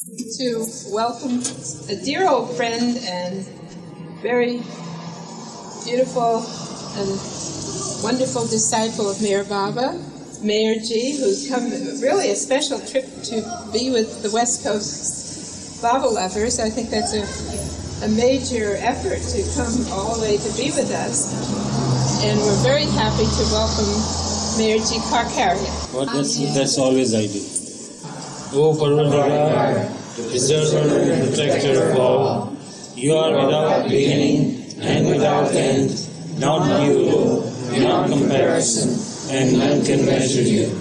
to welcome a dear old friend and very beautiful and wonderful disciple of Meher Baba, Meherjee, who's come really a special trip to be with the West Coast Baba lovers. I think that's a major effort to come all the way to be with us. And we're very happy to welcome Meherjee Karkaria. Well, that's always I do. O Parvardhara, preserver and protector of all, you are without beginning and without end, not new, beyond comparison, and none can measure you.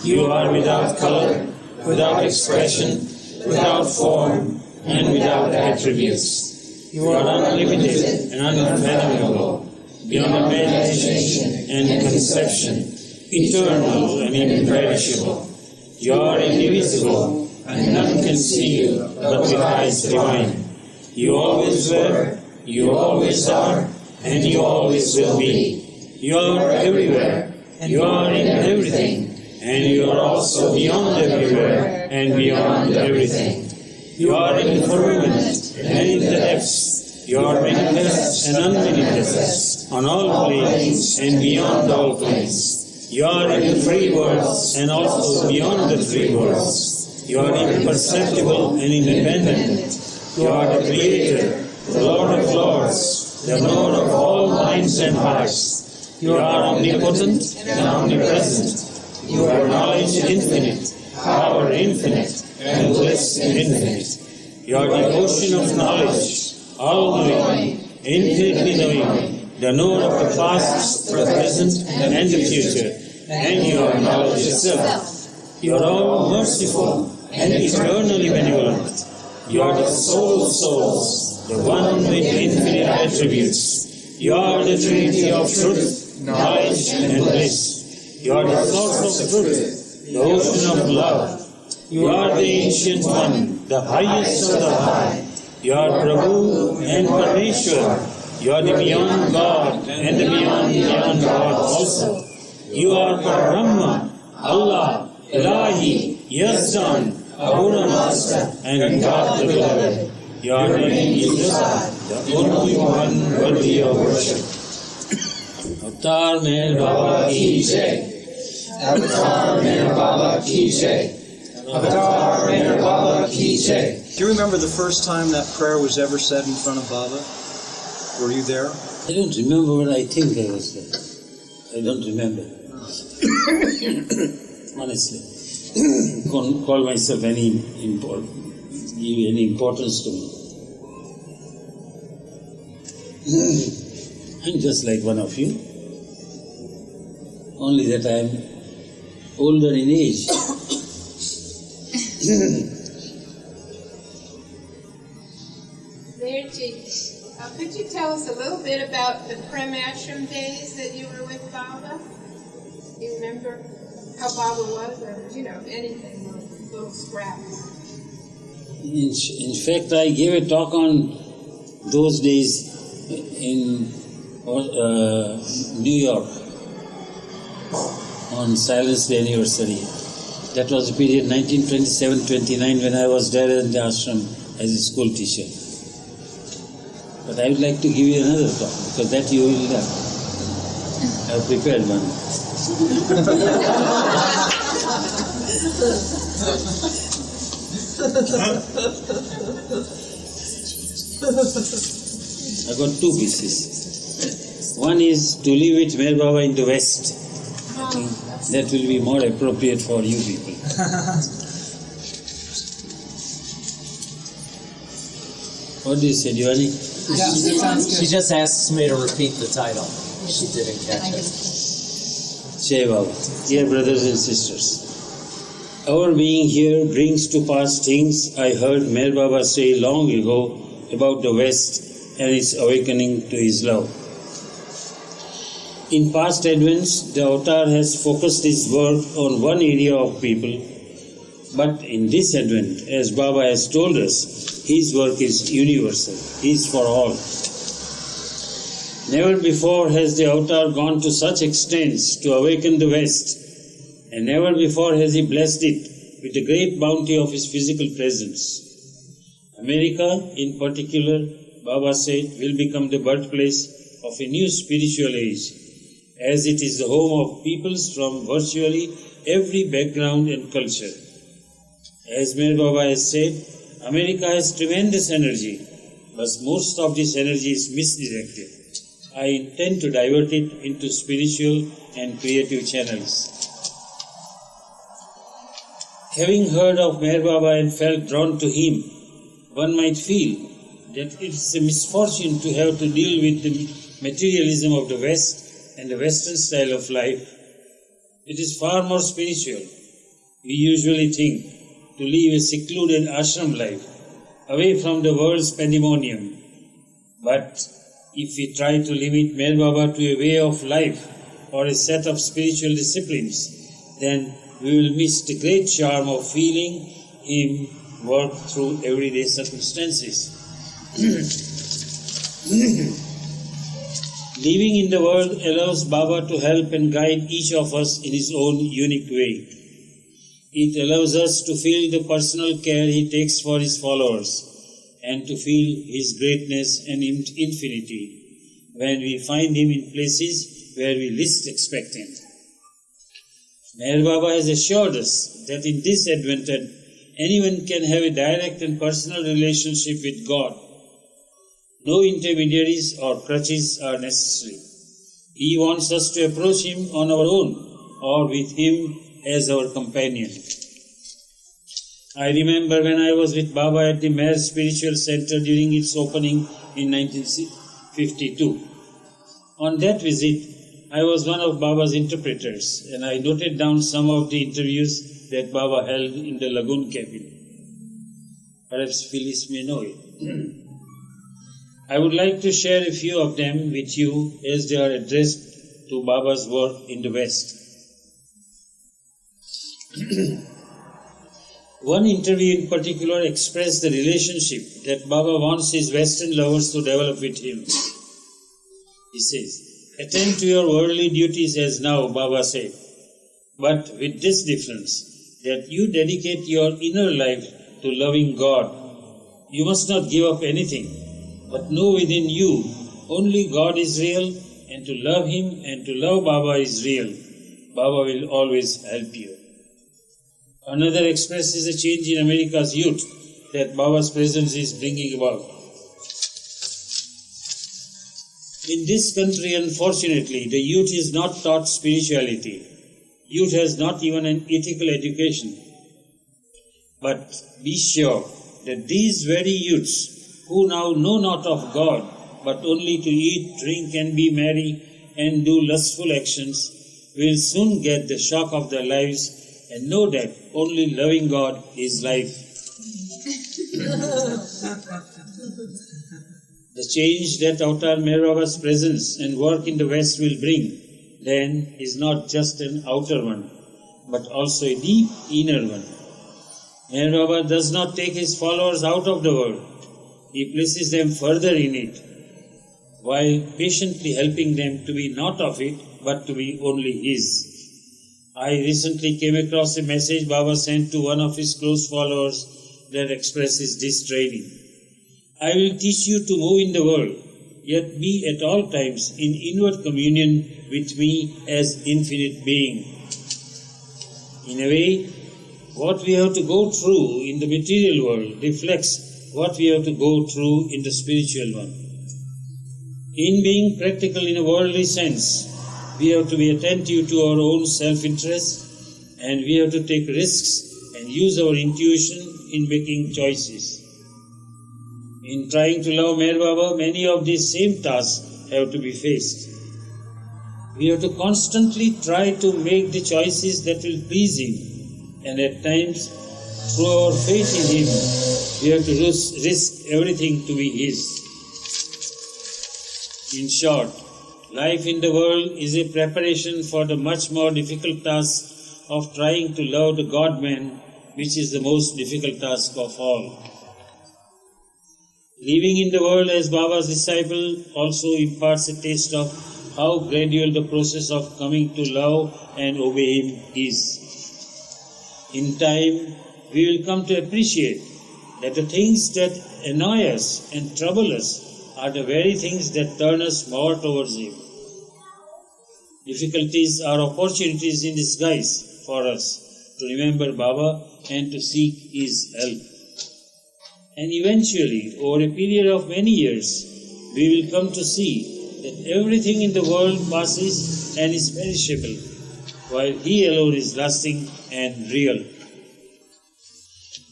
You are without color, without expression, without form, and without attributes. You are unlimited and unfathomable, beyond imagination and conception, eternal and imperishable. You are indivisible, and none can see you but with eyes divine. You always were, you always are, and you always will be. You are everywhere, you are in everything, and you are also beyond everywhere and beyond everything. You are in the firmament and in the depths. You are manifest and unmanifest, on all planes and beyond all planes. You are in the three worlds and also beyond the three worlds. You are imperceptible and independent. You are the Creator, the Lord of Lords, the Lord of all minds and hearts. You are omnipotent and omnipresent. You are knowledge infinite, power infinite, and bliss infinite. You are the ocean of knowledge, all-knowing, infinitely knowing, the knower of the past, the present, and the future, and you are knowledge itself. You are all merciful and eternally benevolent. You are the soul of souls, the one with infinite attributes. You are the Trinity of truth, knowledge, and bliss. You are the source of truth, the ocean of love. You are the Ancient One, the highest of the high. You are Prabhu and Parmeshwar. You are the beyond God and the beyond God also. You are Brahma, Allah, Ilahi, Yazdan, Ahura Master, and God the Beloved. Your name is God, the only one worthy of worship. Avatar Meher Baba ki jai. Avatar Meher Baba ki jai. Avatar Meher Baba ki jai. Do you remember the first time that prayer was ever said in front of Baba? Were you there? I don't remember, but I think I was there. I don't remember. Honestly. Can't call myself give any importance to me. I'm just like one of you. Only that I'm older in age. Meherjee, could you tell us a little bit about the Prem Ashram days that you were with Baba? Do you remember how Baba was, or anything, little scraps? In fact, I gave a talk on those days in New York on Silence Day anniversary. That was the period 1927-29 when I was there in the ashram as a school teacher. But I would like to give you another talk because that you will have. I have prepared one. I got two pieces. One is to live with Meher Baba in the West. I think that will be more appropriate for you people. What do you say, Giovanni? She just asks me to repeat the title. She didn't catch it. Jai Baba. Dear brothers and sisters, our being here brings to pass things I heard Meher Baba say long ago about the West and its awakening to his love. In past advents, the avatar has focused his work on one area of people, but in this advent, as Baba has told us, his work is universal, he is for all. Never before has the avatar gone to such extents to awaken the West, and never before has he blessed it with the great bounty of his physical presence. America, in particular, Baba said, will become the birthplace of a new spiritual age, as it is the home of peoples from virtually every background and culture. As Meher Baba has said, America has tremendous energy, but most of this energy is misdirected. I intend to divert it into spiritual and creative channels. Having heard of Meher Baba and felt drawn to him, one might feel that it is a misfortune to have to deal with the materialism of the West and the Western style of life. It is far more spiritual. We usually think to live a secluded ashram life, away from the world's pandemonium. But if we try to limit Meher Baba to a way of life or a set of spiritual disciplines, then we will miss the great charm of feeling him work through everyday circumstances. Living in the world allows Baba to help and guide each of us in his own unique way. It allows us to feel the personal care he takes for his followers and to feel his greatness and infinity when we find him in places where we least expect him. Meher Baba has assured us that in this Advent, anyone can have a direct and personal relationship with God. No intermediaries or crutches are necessary. He wants us to approach him on our own or with him as our companion. I remember when I was with Baba at the Meher Spiritual Center during its opening in 1952. On that visit, I was one of Baba's interpreters, and I noted down some of the interviews that Baba held in the lagoon cabin. Perhaps Filis may know it. I would like to share a few of them with you as they are addressed to Baba's work in the West. One interview in particular expressed the relationship that Baba wants his Western lovers to develop with him. He says, "Attend to your worldly duties as now," Baba said, "but with this difference, that you dedicate your inner life to loving God. You must not give up anything, but know within you only God is real, and to love Him and to love Baba is real. Baba will always help you." Another expresses a change in America's youth that Baba's presence is bringing about. In this country, unfortunately, the youth is not taught spirituality. Youth has not even an ethical education. But be sure that these very youths, who now know not of God, but only to eat, drink, and be merry, and do lustful actions, will soon get the shock of their lives and know that only loving God is life. The change that Avatar Meher Baba's presence and work in the West will bring, then, is not just an outer one, but also a deep inner one. Meher Baba does not take his followers out of the world. He places them further in it, while patiently helping them to be not of it, but to be only his. I recently came across a message Baba sent to one of his close followers that expresses this training. "I will teach you to move in the world, yet be at all times in inward communion with me as infinite being." In a way, what we have to go through in the material world reflects what we have to go through in the spiritual one. In being practical in a worldly sense, we have to be attentive to our own self-interest, and we have to take risks and use our intuition in making choices. In trying to love Meher Baba, many of these same tasks have to be faced. We have to constantly try to make the choices that will please him, and at times, through our faith in him, we have to risk everything to be his. In short, life in the world is a preparation for the much more difficult task of trying to love the God-man, which is the most difficult task of all. Living in the world as Baba's disciple also imparts a taste of how gradual the process of coming to love and obey him is. In time, we will come to appreciate that the things that annoy us and trouble us are the very things that turn us more towards Him. Difficulties are opportunities in disguise for us to remember Baba and to seek His help. And eventually, over a period of many years, we will come to see that everything in the world passes and is perishable, while He alone is lasting and real.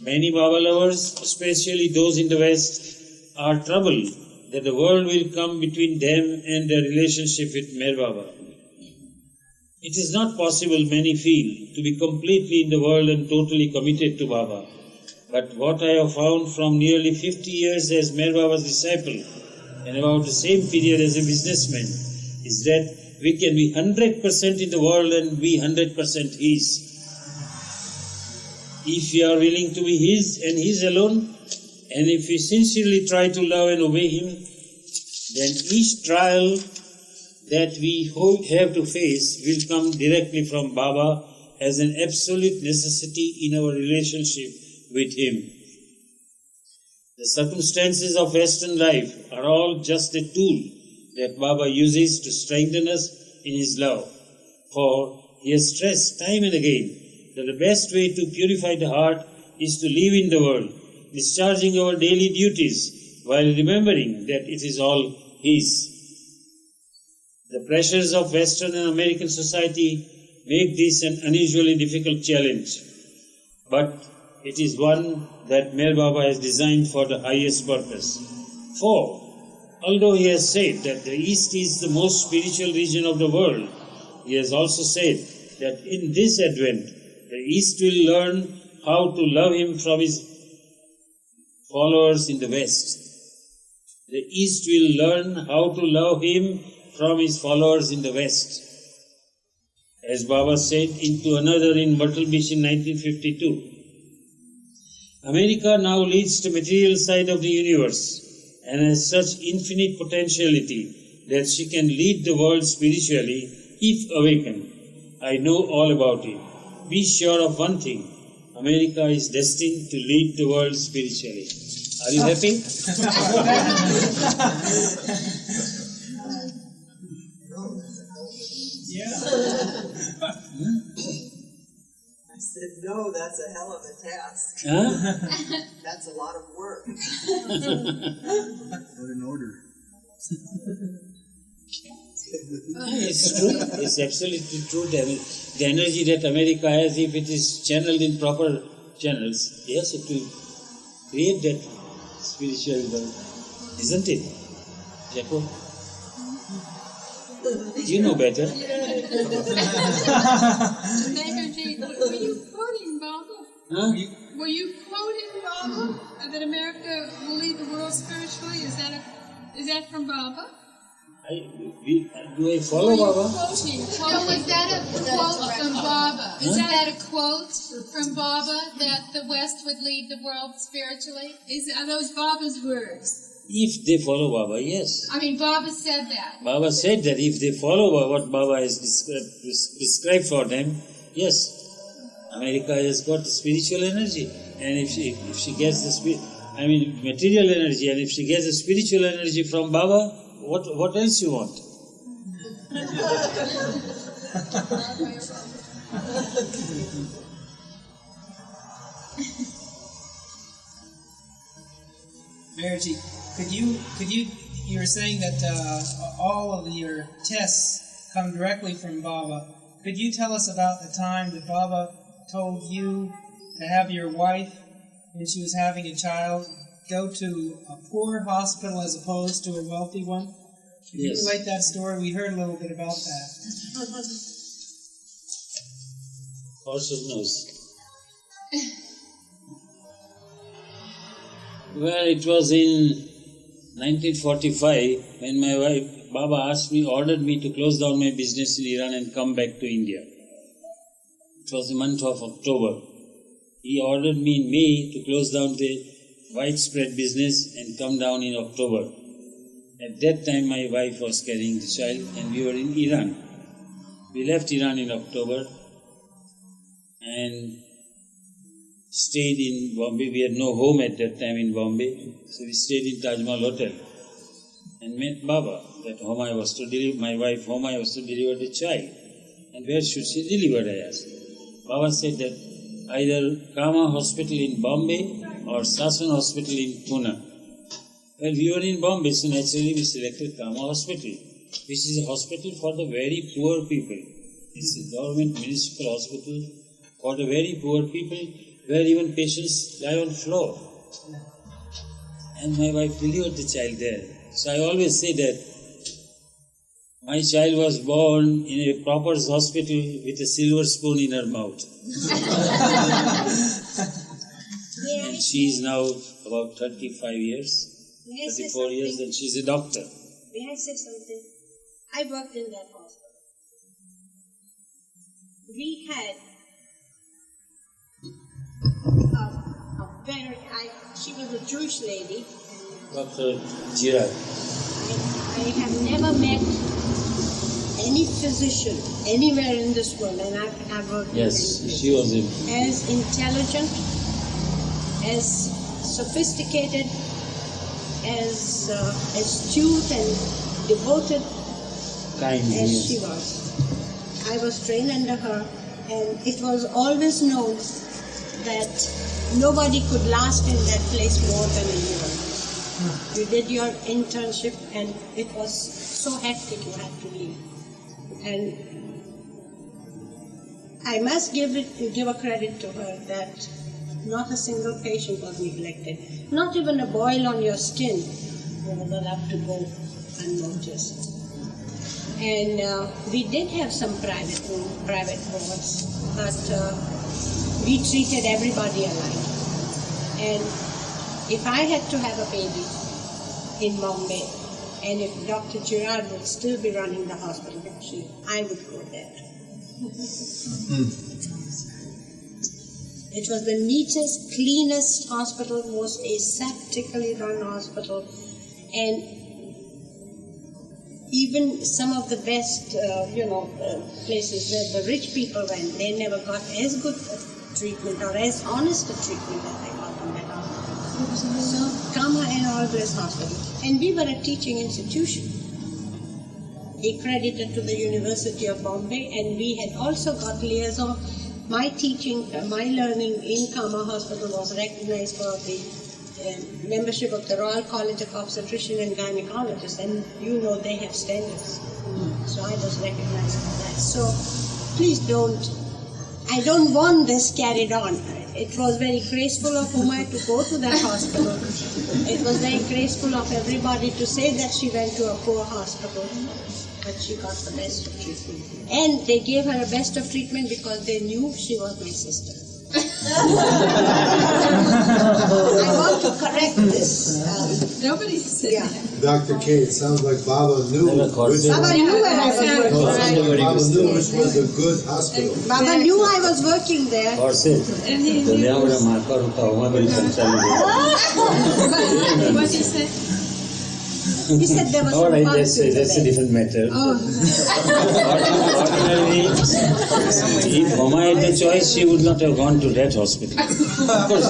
Many Baba lovers, especially those in the West, are troubled that the world will come between them and their relationship with Meher Baba. It is not possible, many feel, to be completely in the world and totally committed to Baba. But what I have found from nearly 50 years as Meher Baba's disciple and about the same period as a businessman is that we can be 100% in the world and be 100% His. If we are willing to be His and His alone, and if we sincerely try to love and obey Him, then each trial that we have to face will come directly from Baba as an absolute necessity in our relationship with Him. The circumstances of Western life are all just a tool that Baba uses to strengthen us in His love. For He has stressed time and again that the best way to purify the heart is to live in the world, discharging our daily duties while remembering that it is all His. The pressures of Western and American society make this an unusually difficult challenge, but it is one that Meher Baba has designed for the highest purpose. For, although He has said that the East is the most spiritual region of the world, He has also said that in this Advent, the East will learn how to love Him from His followers in the West. The East will learn how to love Him from His followers in the West. As Baba said into another in Myrtle Beach in 1952, America now leads the material side of the universe and has such infinite potentiality that she can lead the world spiritually if awakened. I know all about it. Be sure of one thing, America is destined to lead the world spiritually. Are you happy? I said, no, that's a hell of a task. Huh? That's a lot of work. Put in order. It's true. It's absolutely true. The energy that America has, if it is channeled in proper channels, yes, it will create that spiritual world, isn't it, Jacob? You know better. Meherjee, were you quoting Baba? Huh? Were you quoting Baba that America will lead the world spiritually? Is that from Baba? Do I follow Baba? Quoting. No, was that a quote from Baba? Is that a quote from Baba that the West would lead the world spiritually? Are those Baba's words? If they follow Baba, yes. I mean, Baba said that. Baba said that if they follow what Baba has prescribed for them, yes, America has got the spiritual energy. And if she gets the material energy, and if she gets the spiritual energy from Baba, what else you want? Meherjee, you were saying that all of your tests come directly from Baba. Could you tell us about the time that Baba told you to have your wife, when she was having a child, go to a poor hospital as opposed to a wealthy one? Could you relate that story? We heard a little bit about that. Horse's nose. Well, it was in 1945 when my wife, Baba, ordered me to close down my business in Iran and come back to India. It was the month of October. He ordered me in May to close down the widespread business and come down in October. At that time, my wife was carrying the child and we were in Iran. We left Iran in October, and stayed in Bombay. We had no home at that time in Bombay, so we stayed in Taj Mahal Hotel and met Baba, that whom I was to deliver, my wife, whom I was to deliver the child. And where should she deliver, I asked. Baba said that either Kama Hospital in Bombay or Sasan Hospital in Pune. Well, we were in Bombay, so naturally we selected Kama Hospital, which is a hospital for the very poor people. It's a government municipal hospital for the very poor people, where even patients lie on floor. And my wife delivered the child there. So I always say that my child was born in a proper hospital with a silver spoon in her mouth. And she is now about 35 years, 34 years, and she's a doctor. May I say something? I worked in that hospital. We had she was a Jewish lady. Dr. Girard. I have never met any physician anywhere in this world, and I've worked Yes, in she was as intelligent, as sophisticated, as astute and devoted kind. as she was. I was trained under her, and it was always known that nobody could last in that place more than a year. You did your internship, and it was so hectic you had to leave. And I must give a credit to her that not a single patient was neglected. Not even a boil on your skin was allowed to go unnoticed. And we did have some private wards, but we treated everybody alike. And if I had to have a baby in Bombay, and if Dr. Girard would still be running the hospital, I would go there. It was the neatest, cleanest hospital, most aseptically run hospital, and even some of the best, places where the rich people went, they never got as good treatment or as honest a treatment as they got in that hospital. So, Kama and all this hospital. And we were a teaching institution, accredited to the University of Bombay, and we had also got liaison. My teaching, my learning in Kama Hospital was recognized for the membership of the Royal College of Obstetrician and Gynecologists, and you know they have standards. So I was recognized for that. So please I don't want this carried on. It was very graceful of Uma to go to that hospital. It was very graceful of everybody to say that she went to a poor hospital, but she got the best of treatment. And they gave her a best of treatment because they knew she was my sister. I want to correct this. Nobody said that. Dr. K, it sounds like Baba knew which Baba knew where I was working. Baba knew which was a good hospital. Baba knew I was working there. And he knew. What did he say? He said there was All right, some that's a different matter. Ordinarily, if Homa had the choice, she would not have gone to that hospital. Of course,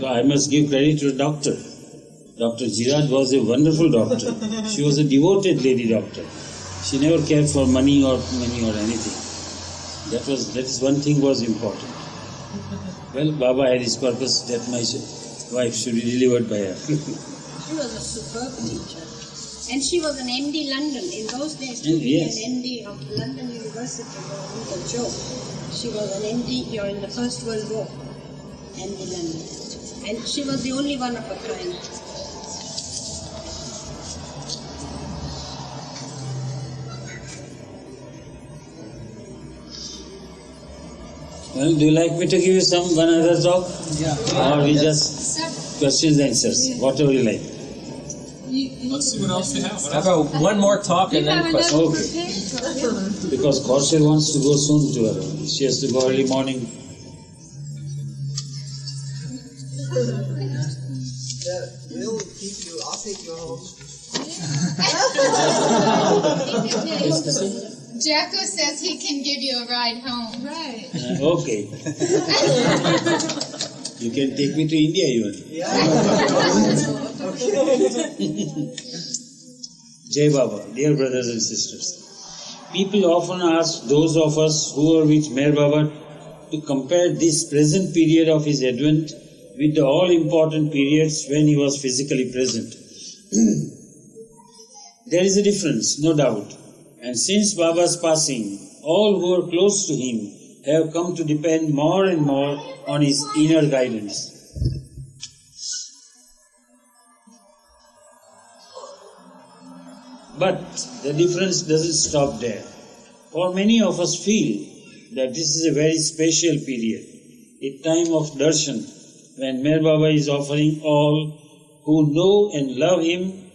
I must give credit to the doctor. Dr. Girard was a wonderful doctor. She was a devoted lady doctor. She never cared for money or anything. That is one thing was important. Well, Baba had his purpose that my wife should be delivered by her. She was a superb teacher. And she was an MD London. In those days, to be Yes. an MD of London University was a joke. She was an MD during the First World War, MD London. And she was the only one of her kind. Well, do you like me to give you one other talk? Yeah. Or we just questions and answers, whatever you like. Let's see what else you have. How about one more talk and then questions? Okay. Because Kaushal wants to go soon to her. She has to go early morning. We'll keep you. I'll take you home. Jacko says he can give you a ride home. Right. Okay. You can take me to India even. Jai Baba, dear brothers and sisters. People often ask those of us who are with Meher Baba to compare this present period of his advent with the all-important periods when he was physically present. There is a difference, no doubt. And since Baba's passing, all who are close to him have come to depend more and more on his inner guidance. But the difference doesn't stop there. For many of us feel that this is a very special period, a time of darshan, when Meher Baba is offering all who know and love him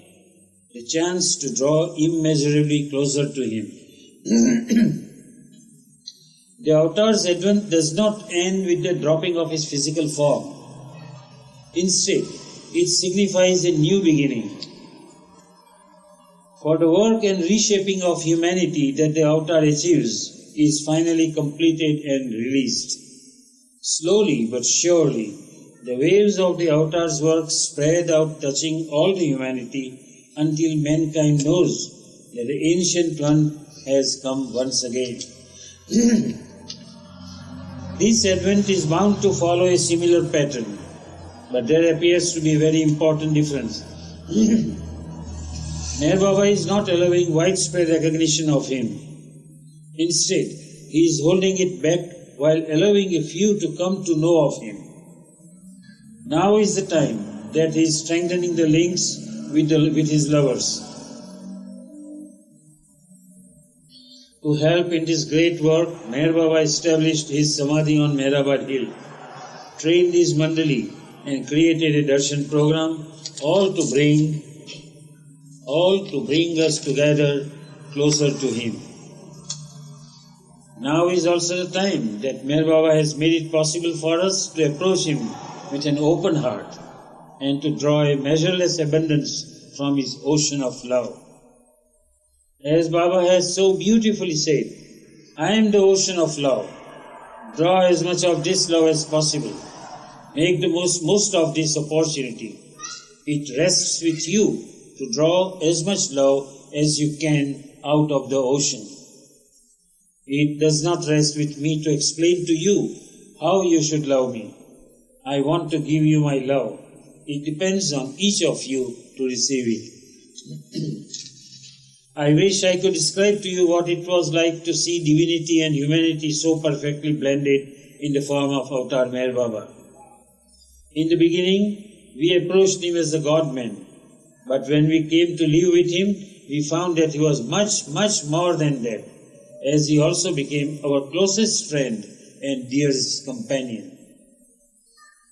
the chance to draw immeasurably closer to him. The avatar's advent does not end with the dropping of his physical form. Instead, it signifies a new beginning. For the work and reshaping of humanity that the avatar achieves is finally completed and released. Slowly but surely, the waves of the avatar's work spread out, touching all the humanity until mankind knows that the ancient one has come once again. This advent is bound to follow a similar pattern, but there appears to be a very important difference. Meher Baba is not allowing widespread recognition of him. Instead, he is holding it back while allowing a few to come to know of him. Now is the time that he is strengthening the links with his lovers. To help in this great work, Meher Baba established his Samadhi on Meherabad Hill, trained his Mandali and created a darshan program, all to bring us together closer to him. Now is also the time that Meher Baba has made it possible for us to approach him with an open heart and to draw a measureless abundance from his ocean of love. As Baba has so beautifully said, I am the ocean of love. Draw as much of this love as possible. Make the most of this opportunity. It rests with you to draw as much love as you can out of the ocean. It does not rest with me to explain to you how you should love me. I want to give you my love. It depends on each of you to receive it. I wish I could describe to you what it was like to see divinity and humanity so perfectly blended in the form of Avatar Meher Baba. In the beginning, we approached him as a God-man, but when we came to live with him, we found that he was much, much more than that, as he also became our closest friend and dearest companion.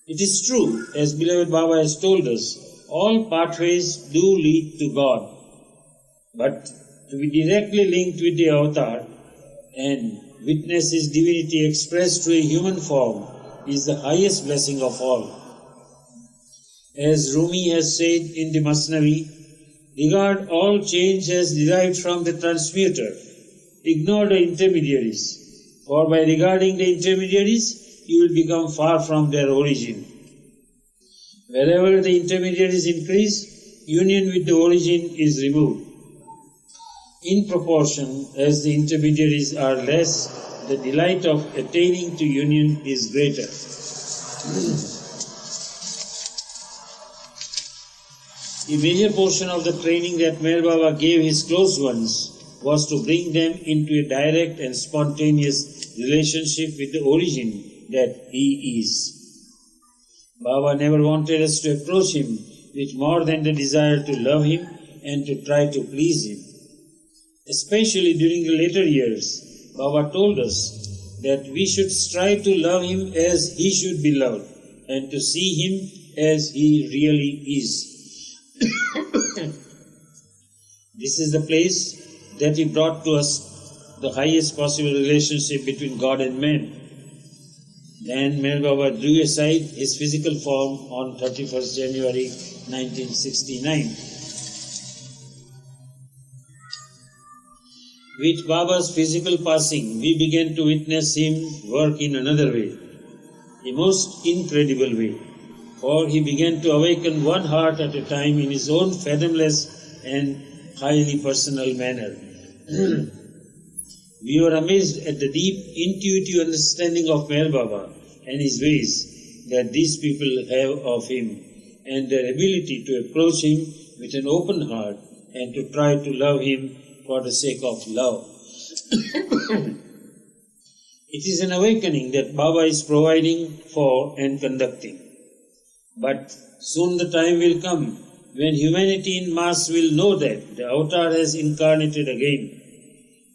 It is true, as beloved Baba has told us, all pathways do lead to God. But to be directly linked with the avatar and witness his divinity expressed through a human form is the highest blessing of all. As Rumi has said in the Masnavi, regard all change as derived from the transmuter. Ignore the intermediaries, for by regarding the intermediaries, you will become far from their origin. Wherever the intermediaries increase, union with the origin is removed. In proportion as the intermediaries are less, the delight of attaining to union is greater. A major portion of the training that Meher Baba gave his close ones was to bring them into a direct and spontaneous relationship with the origin that he is. Baba never wanted us to approach him with more than the desire to love him and to try to please him. Especially during the later years, Baba told us that we should strive to love him as he should be loved and to see him as he really is. This is the place that he brought to us the highest possible relationship between God and man. Then Meher Baba drew aside his physical form on 31st January 1969. With Baba's physical passing, we began to witness him work in another way. a most incredible way, for he began to awaken one heart at a time in his own fathomless and highly personal manner. We were amazed at the deep intuitive understanding of Meher Baba and his ways that these people have of him, and their ability to approach him with an open heart and to try to love him for the sake of love. It is an awakening that Baba is providing for and conducting. But soon the time will come when humanity in mass will know that the avatar has incarnated again.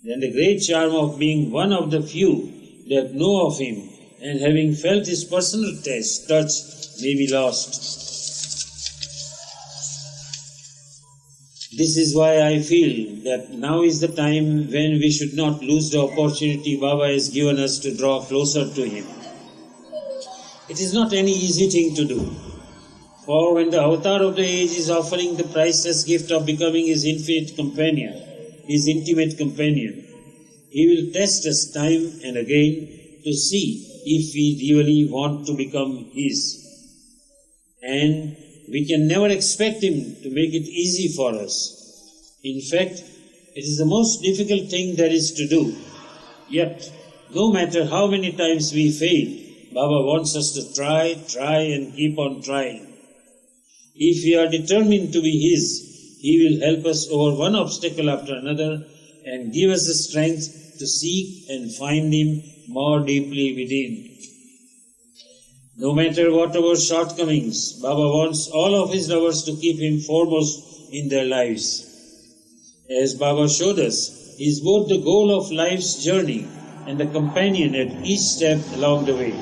Then the great charm of being one of the few that know of him and having felt his personal touch may be lost. This is why I feel that now is the time when we should not lose the opportunity Baba has given us to draw closer to him. It is not any easy thing to do. For when the avatar of the age is offering the priceless gift of becoming his infinite companion, his intimate companion, he will test us time and again to see if we really want to become his. And we can never expect him to make it easy for us. In fact, it is the most difficult thing there is to do. Yet, no matter how many times we fail, Baba wants us to try and keep on trying. If we are determined to be his, he will help us over one obstacle after another and give us the strength to seek and find him more deeply within. No matter what our shortcomings, Baba wants all of his lovers to keep him foremost in their lives. As Baba showed us, he is both the goal of life's journey and the companion at each step along the way.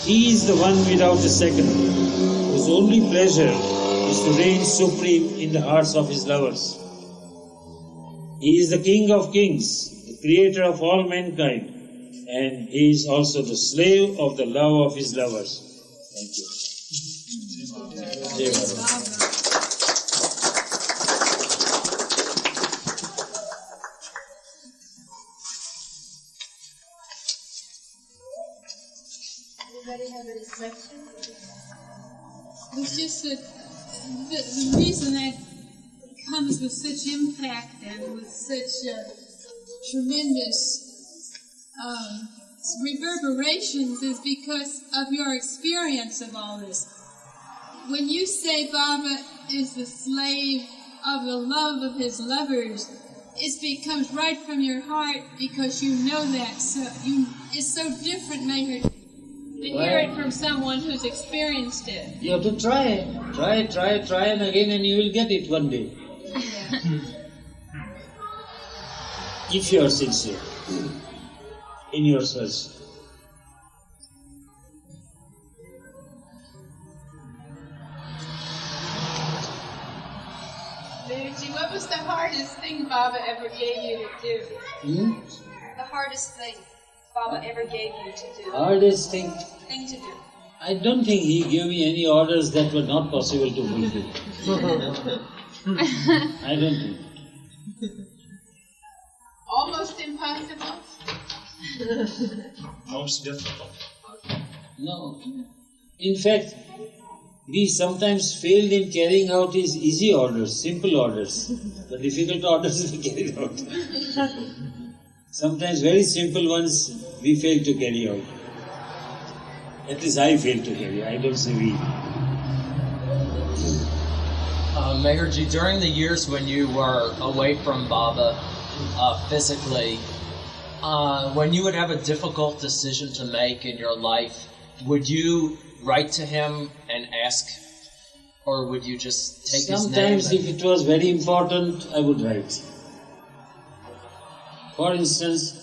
He is the one without a second, whose only pleasure is to reign supreme in the hearts of his lovers. He is the King of Kings, the creator of all mankind, and he is also the slave of the love of his lovers. Thank you. Anybody have any questions? It's just that the reason that comes with such impact and with such tremendous reverberations is because of your experience of all this. When you say Baba is the slave of the love of his lovers, it becomes right from your heart because you know that. So it's so different, Meher, to hear it from someone who's experienced it. You have to try and again, and you will get it one day. If you are sincere in your search. Meherjee, what was the hardest thing Baba ever gave you to do? The hardest thing Baba ever gave you to do? Hardest thing to do. I don't think he gave me any orders that were not possible to fulfill. I don't think. Almost impossible? Most difficult. No. In fact, we sometimes failed in carrying out his easy orders, simple orders. The difficult orders we carried out. Sometimes very simple ones we fail to carry out. At least I fail to carry. I don't say we. Meherjee, during the years when you were away from Baba physically, when you would have a difficult decision to make in your life, would you write to him and ask, or would you just take his name? Sometimes if it was very important, I would write. For instance,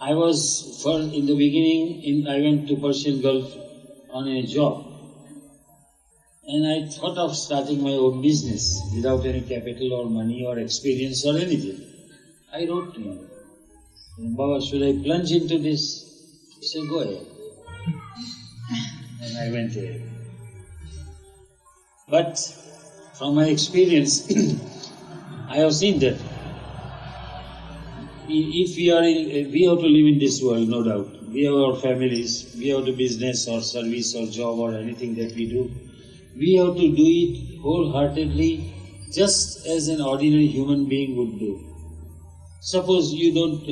I was, in the beginning, I went to Persian Gulf on a job. And I thought of starting my own business without any capital or money or experience or anything. I wrote to him, Baba, should I plunge into this? He said, go ahead. And I went ahead. But from my experience, I have seen that if we have to live in this world, no doubt, we have our families, we have the business or service or job or anything that we do. We have to do it wholeheartedly, just as an ordinary human being would do. Suppose you don't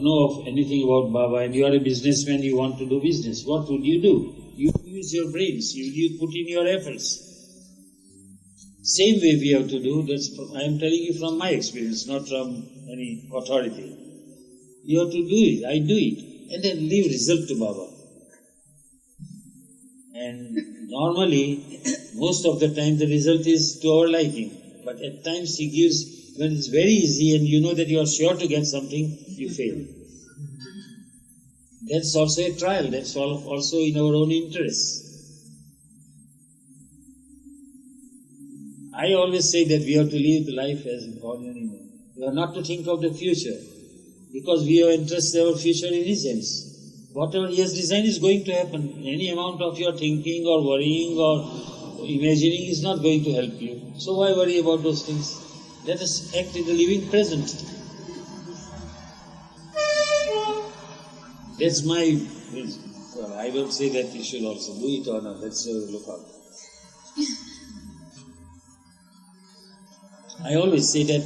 know of anything about Baba and you are a businessman, you want to do business. What would you do? You use your brains, you put in your efforts. Same way we have to do. I am telling you from my experience, not from any authority. You have to do it, I do it, and then leave result to Baba. And normally, most of the time the result is to our liking. But at times he gives, when it's very easy and you know that you are sure to get something, you fail. That's also a trial, that's also in our own interest. I always say that we have to live life as an ordinary man. We are not to think of the future, because we have entrusted our future in His hands. Whatever He has designed is going to happen. Any amount of your thinking or worrying or imagining is not going to help you. So why worry about those things? Let us act in the living present. That's my... Well, I don't say that you should also do it or not. Let's look out. I always say that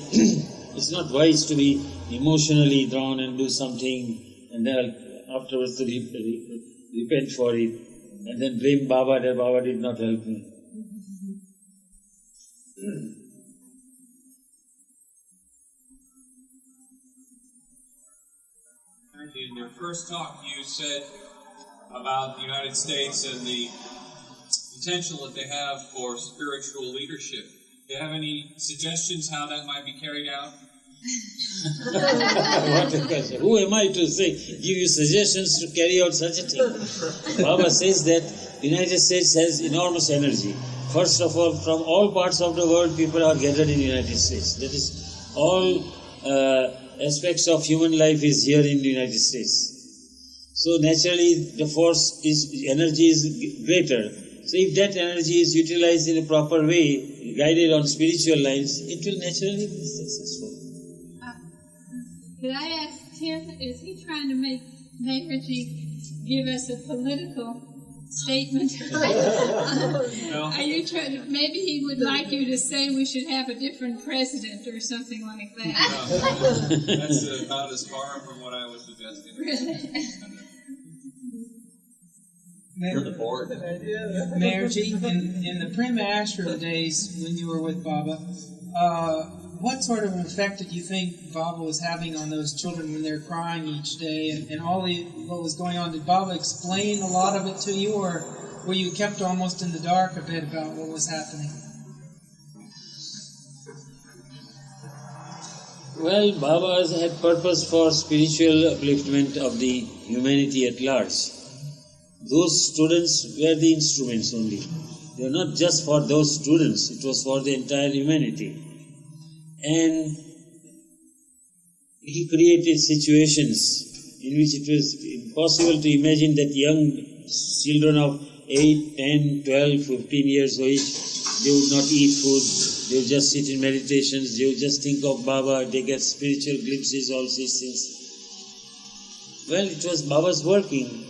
it's not wise to be emotionally drawn and do something and then afterwards to repent for it and then blame Baba that Baba did not help me. In your first talk, you said about the United States and the potential that they have for spiritual leadership. Do you have any suggestions how that might be carried out? What a question. Who am I to say, give you suggestions to carry out such a thing? Baba says that the United States has enormous energy. First of all, from all parts of the world, people are gathered in the United States. That is, all aspects of human life is here in the United States. So naturally, the energy is greater. So if that energy is utilized in a proper way, guided on spiritual lines, it will naturally be successful. Could I ask Tim, is he trying to make Meherjee give us a political statement? No. Are you trying to, maybe he would like you to say we should have a different president or something like that. No, that's about as far from what I was suggesting. Really? You're the board. Meherjee, in the pre-Ashram days when you were with Baba, what sort of an effect did you think Baba was having on those children when they're crying each day and all what was going on? Did Baba explain a lot of it to you, or were you kept almost in the dark a bit about what was happening? Well, Baba has had purpose for spiritual upliftment of the humanity at large. Those students were the instruments only. They were not just for those students, it was for the entire humanity. And he created situations in which it was impossible to imagine that young children of 8, 10, 12, 15 years of age, they would not eat food, they would just sit in meditations, they would just think of Baba, they get spiritual glimpses, all these things. Well, it was Baba's working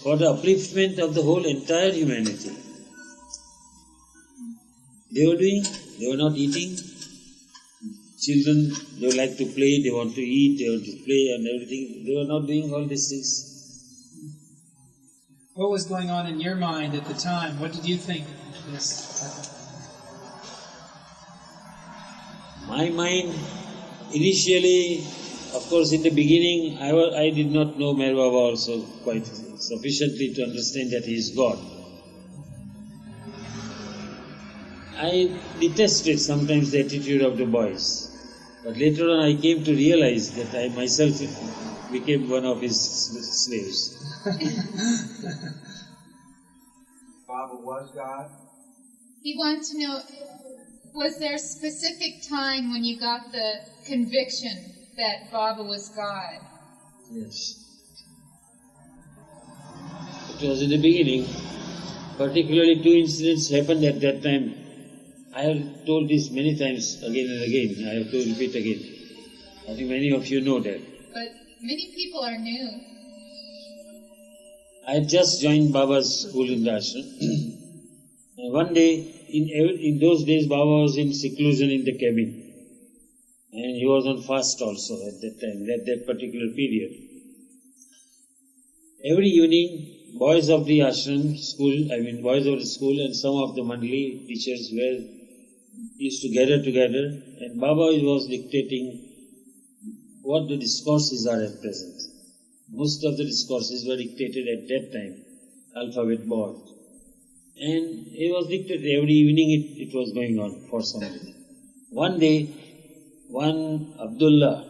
for the upliftment of the whole entire humanity. They were not eating. Children, they would like to play, they want to eat, they want to play and everything. They were not doing all these things. What was going on in your mind at the time? What did you think of this? My mind, initially, of course, in the beginning, I did not know Meher Baba also quite sufficiently to understand that he is God. I detested sometimes the attitude of the boys. But later on I came to realize that I myself became one of his slaves. Baba was God? He wanted to know, was there a specific time when you got the conviction that Baba was God? Yes. It was in the beginning. Particularly 2 incidents happened at that time. I have told this many times again and again. I have to repeat again. I think many of you know that. But many people are new. I had just joined Baba's school in the ashram. And one day, in those days, Baba was in seclusion in the cabin. And he was on fast also at that time, that particular period. Every evening, boys of the ashram school, boys of the school and some of the mandali teachers used to gather together, and Baba was dictating what the discourses are at present. Most of the discourses were dictated at that time, alphabet board. And it was dictated every evening, it was going on for some reason. One day, one Abdullah,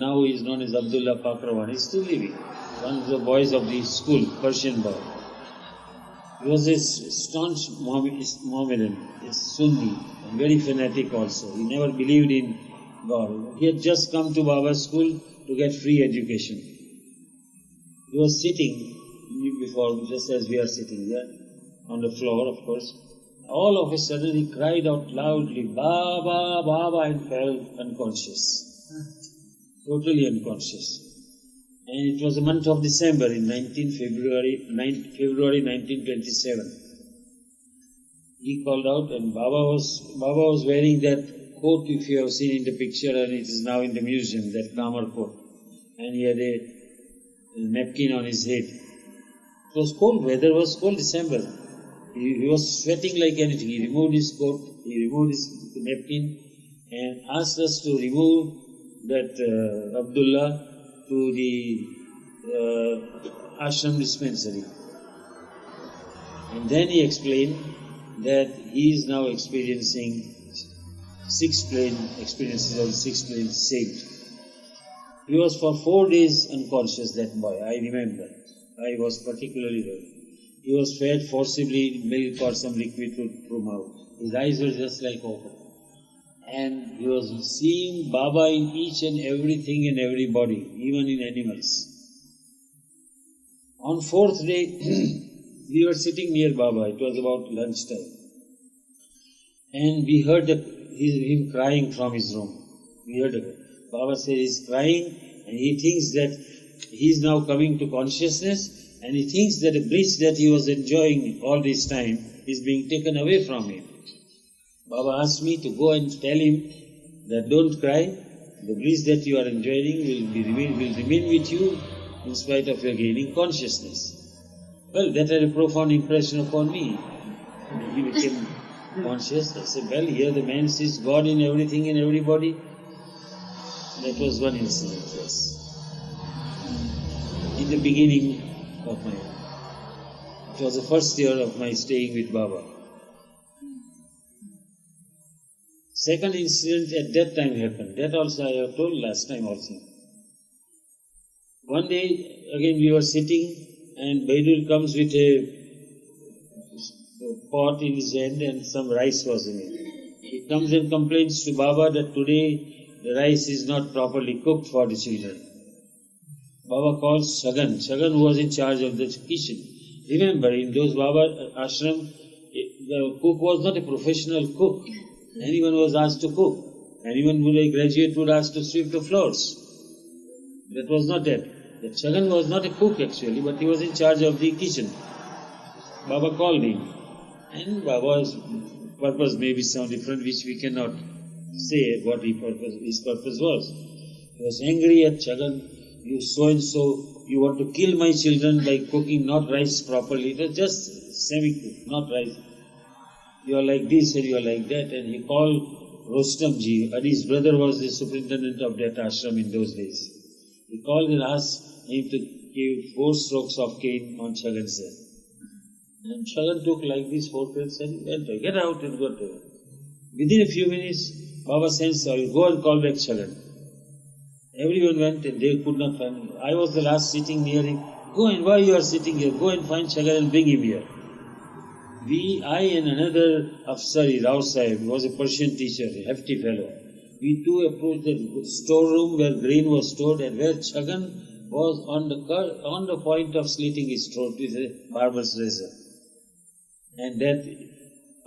now he is known as Abdullah Pakrawan, is still living. One of the boys of the school, Persian boy. He was a staunch Mohammedan, a Sunni, and very fanatic also. He never believed in God. He had just come to Baba's school to get free education. He was sitting before, just as we are sitting here, on the floor, of course. All of a sudden he cried out loudly, "Baba, Baba," and fell unconscious. Totally unconscious. And it was the month of December in February 1927. He called out, and Baba was wearing that coat, if you have seen in the picture, and it is now in the museum, that Kamar coat. And he had a napkin on his head. It was cold, weather was cold, December. He was sweating like anything. He removed his coat, he removed his napkin, and asked us to remove that Abdullah to the ashram dispensary. And then he explained that he is now experiencing experiences of the 6 planes saved. He was for 4 days unconscious, that boy, I remember. I was particularly there. He was fed forcibly milk or some liquid through mouth. His eyes were just like open. And he was seeing Baba in each and everything and everybody, even in animals. On 4th day, we were sitting near Baba. It was about lunchtime. And we heard him crying from his room. We heard it. Baba said he's crying, and he thinks that he's now coming to consciousness, and he thinks that the bliss that he was enjoying all this time is being taken away from him. Baba asked me to go and tell him that don't cry, the bliss that you are enjoying will remain with you in spite of your gaining consciousness. Well, that had a profound impression upon me. He became conscious. I said, well, here the man sees God in everything and everybody. That was one incident, yes. In the beginning of it was the first year of my staying with Baba. Second incident at that time happened. That also I have told last time also. One day, again we were sitting, and Baidul comes with a pot in his hand and some rice was in it. He comes and complains to Baba that today the rice is not properly cooked for the children. Baba calls Shagan, who was in charge of the kitchen. Remember, in those Baba ashram, the cook was not a professional cook. Anyone was asked to cook. Anyone who a graduate would ask to sweep the floors. That was not that. That Shagan was not a cook actually, but he was in charge of the kitchen. Baba called him. And Baba's purpose may be some different, which we cannot say what his purpose was. He was angry at Shagan. You so-and-so, you want to kill my children by cooking not rice properly. It was just semi-cooked, not rice. You are like this and you are like that. And he called Rostamji, and his brother was the superintendent of that ashram in those days. He called and asked him to give 4 strokes of cane on Shagan's head. And Shagan took like this 4 strokes and went away. Get out and go to. Within a few minutes, Baba sends, I will go and call back Shagan. Everyone went and they could not find him. I was the last sitting near him. Go and why you are sitting here? Go and find Shagan and bring him here. I and another Afsari, Rao Sahib, was a Persian teacher, a hefty fellow. We two approached the storeroom where grain was stored and where Shagan was on the point of slitting his throat with a barber's razor. And that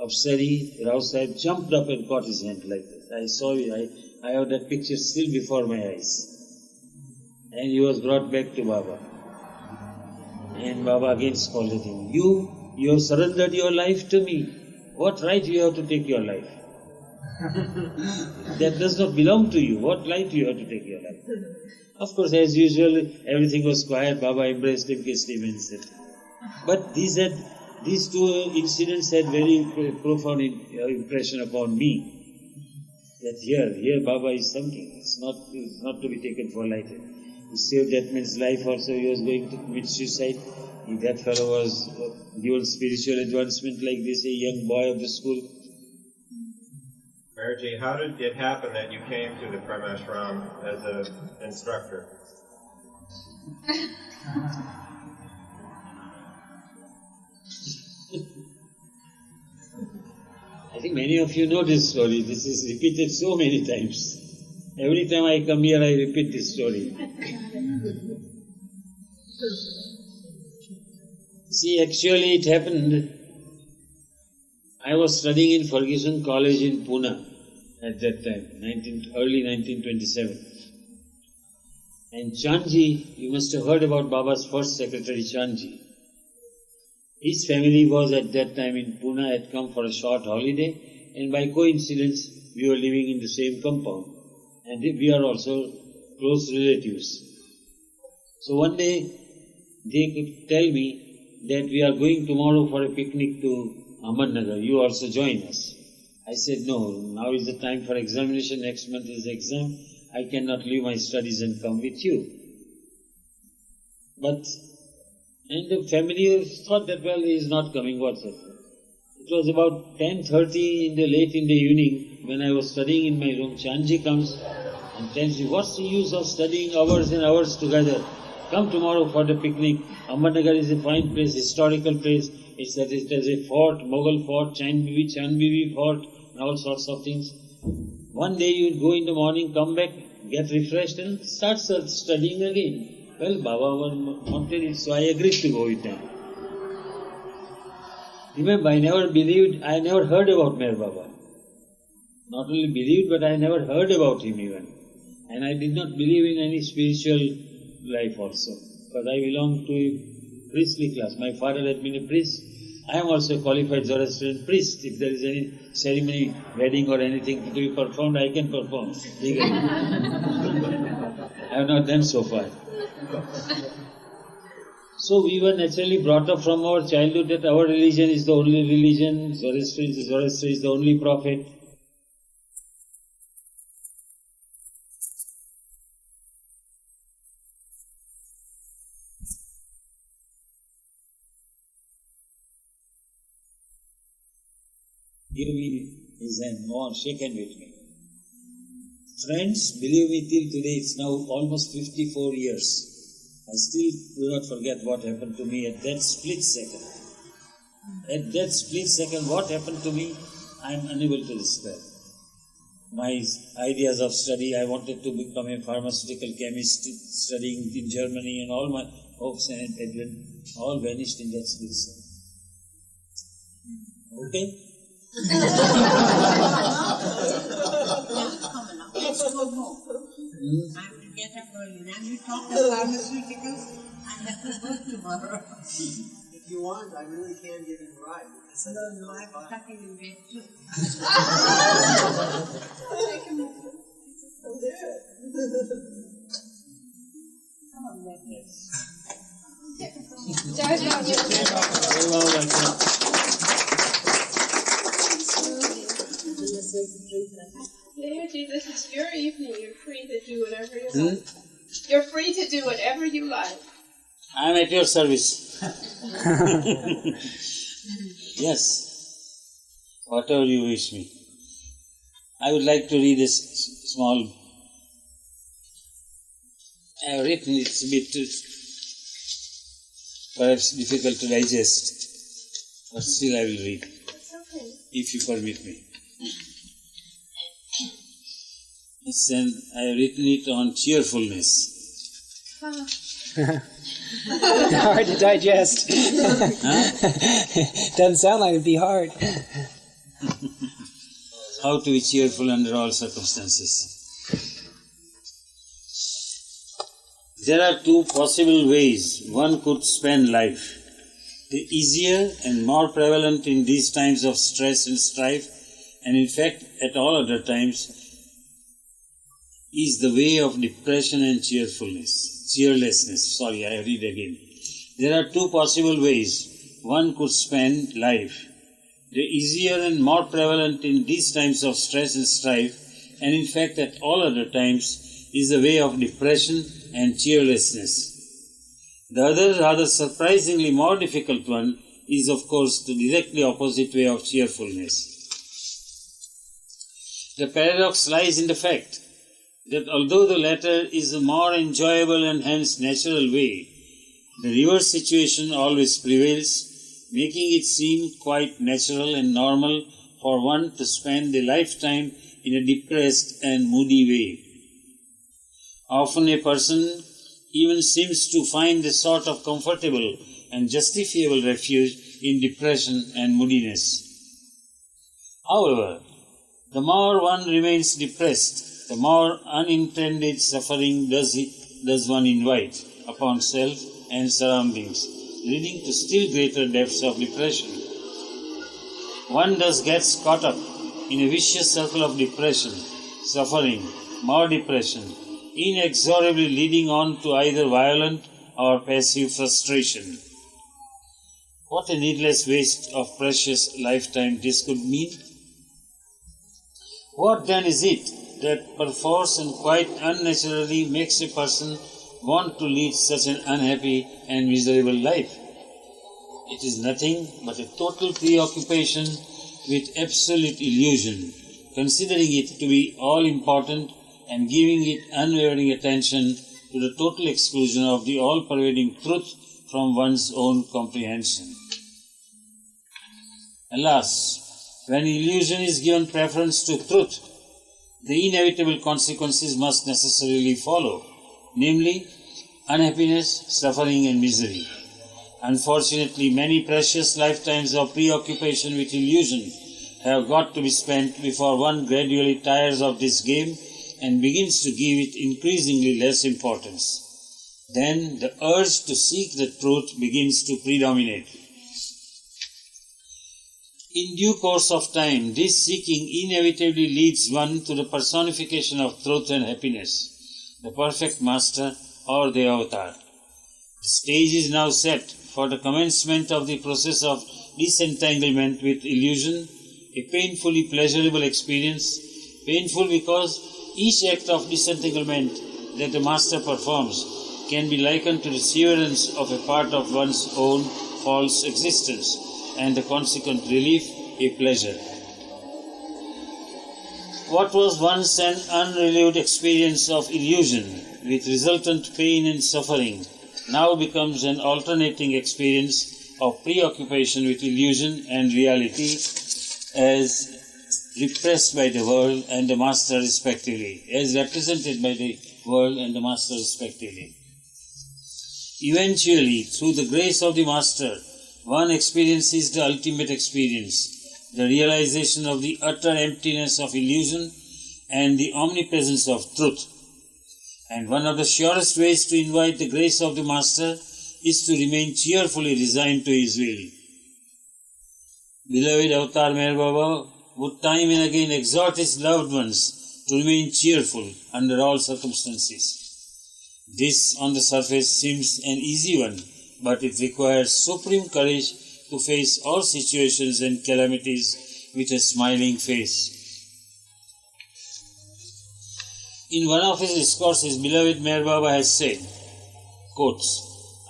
Afsari, Rao Sahib, jumped up and caught his hand like that. I saw it. I have that picture still before my eyes. And he was brought back to Baba. And Baba again scolded him. You have surrendered your life to me. What right you have to take your life? That does not belong to you. What right you have to take your life? Of course, as usual, everything was quiet. Baba embraced him, kissed him and said. But these two incidents had very profound impression upon me. That here Baba is something. It's not to be taken for granted. He saved that man's life also. He was going to commit suicide. If that fellow was given spiritual advancement like this, a young boy of the school. Meherjee, how did it happen that you came to the Premashram as an instructor? I think many of you know this story. This is repeated so many times. Every time I come here, I repeat this story. See, actually it happened, I was studying in Ferguson College in Pune at that time, early 1927. And Chandji, you must have heard about Baba's first secretary, Chandji. His family was at that time in Pune, had come for a short holiday, and by coincidence we were living in the same compound. And we are also close relatives. So one day they could tell me that we are going tomorrow for a picnic to Ahmednagar. You also join us. I said, no, now is the time for examination. Next month is the exam. I cannot leave my studies and come with you. And the family thought that, well, he is not coming, what's it? It was about 10:30 late in the evening when I was studying in my room. Chandji comes and tells me, what's the use of studying hours and hours together? Come tomorrow for the picnic. Ahmednagar is a fine place, historical place. It has a fort, Mughal fort, Chandbibi fort, and all sorts of things. One day you go in the morning, come back, get refreshed and start studying again. Well, Baba wanted it, so I agreed to go with them. Remember, I never heard about Meher Baba. Not only believed, but I never heard about him even. And I did not believe in any spiritual life also, because I belonged to a priestly class. My father had been a priest. I am also a qualified Zoroastrian priest. If there is any ceremony, wedding or anything to be performed, I can perform legally. I have not done so far. So we were naturally brought up from our childhood that our religion is the only religion, Zoroaster is the only prophet. Give me his hand, go on, shake hand with me. Friends, believe me, till today, it's now almost 54 years. I still do not forget what happened to me at that split second. At that split second, what happened to me, I am unable to describe. My ideas of study, I wanted to become a pharmaceutical chemist, studying in Germany, and all my hopes and advent all vanished in that split second. Okay? Let's go home. I have to get up early. Now you talk about pharmaceuticals. I have to work tomorrow. If you want, I really can give you a ride. No, I'm stuck in bed too. Take him. I'll do it. Come on, then. Meherjee, this is your evening. You're free to do whatever you like. You're free to do whatever you like. I am at your service. Yes, whatever you wish me. I would like to read a small. I have written, it's a bit perhaps difficult to digest, but still I will read, if you permit me. I have written it on cheerfulness. Hard to digest. Doesn't sound like it'd be hard. How to be cheerful under all circumstances. There are two possible ways one could spend life. The easier and more prevalent in these times of stress and strife, and in fact at all other times, is the way of depression and cheerlessness. Sorry, I read again. There are two possible ways one could spend life. The easier and more prevalent in these times of stress and strife, and in fact at all other times, is the way of depression and cheerlessness. The other, rather surprisingly more difficult one, is of course the directly opposite way of cheerfulness. The paradox lies in the fact that although the latter is a more enjoyable and hence natural way, the reverse situation always prevails, making it seem quite natural and normal for one to spend a lifetime in a depressed and moody way. Often a person even seems to find a sort of comfortable and justifiable refuge in depression and moodiness. However, the more one remains depressed, the more unintended suffering does one invite upon self and surroundings, leading to still greater depths of depression. One thus gets caught up in a vicious circle of depression, suffering, more depression, inexorably leading on to either violent or passive frustration. What a needless waste of precious lifetime this could mean. What then is it that perforce and quite unnaturally makes a person want to lead such an unhappy and miserable life? It is nothing but a total preoccupation with absolute illusion, considering it to be all important and giving it unwavering attention to the total exclusion of the all-pervading truth from one's own comprehension. Alas, when illusion is given preference to truth, the inevitable consequences must necessarily follow, namely, unhappiness, suffering and misery. Unfortunately, many precious lifetimes of preoccupation with illusion have got to be spent before one gradually tires of this game and begins to give it increasingly less importance. Then the urge to seek the truth begins to predominate. In due course of time, this seeking inevitably leads one to the personification of truth and happiness, the perfect master or the avatar. The stage is now set for the commencement of the process of disentanglement with illusion, a painfully pleasurable experience, painful because each act of disentanglement that the master performs can be likened to the severance of a part of one's own false existence, and the consequent relief a pleasure. What was once an unrelieved experience of illusion with resultant pain and suffering now becomes an alternating experience of preoccupation with illusion and reality as repressed by the world and the master respectively, as represented by the world and the master respectively. Eventually, through the grace of the master, one experiences the ultimate experience, the realization of the utter emptiness of illusion and the omnipresence of truth. And one of the surest ways to invite the grace of the master is to remain cheerfully resigned to his will. Beloved Avatar Meher Baba would time and again exhort his loved ones to remain cheerful under all circumstances. This on the surface seems an easy one, but it requires supreme courage to face all situations and calamities with a smiling face. In one of his discourses, beloved Meher Baba has said, quotes,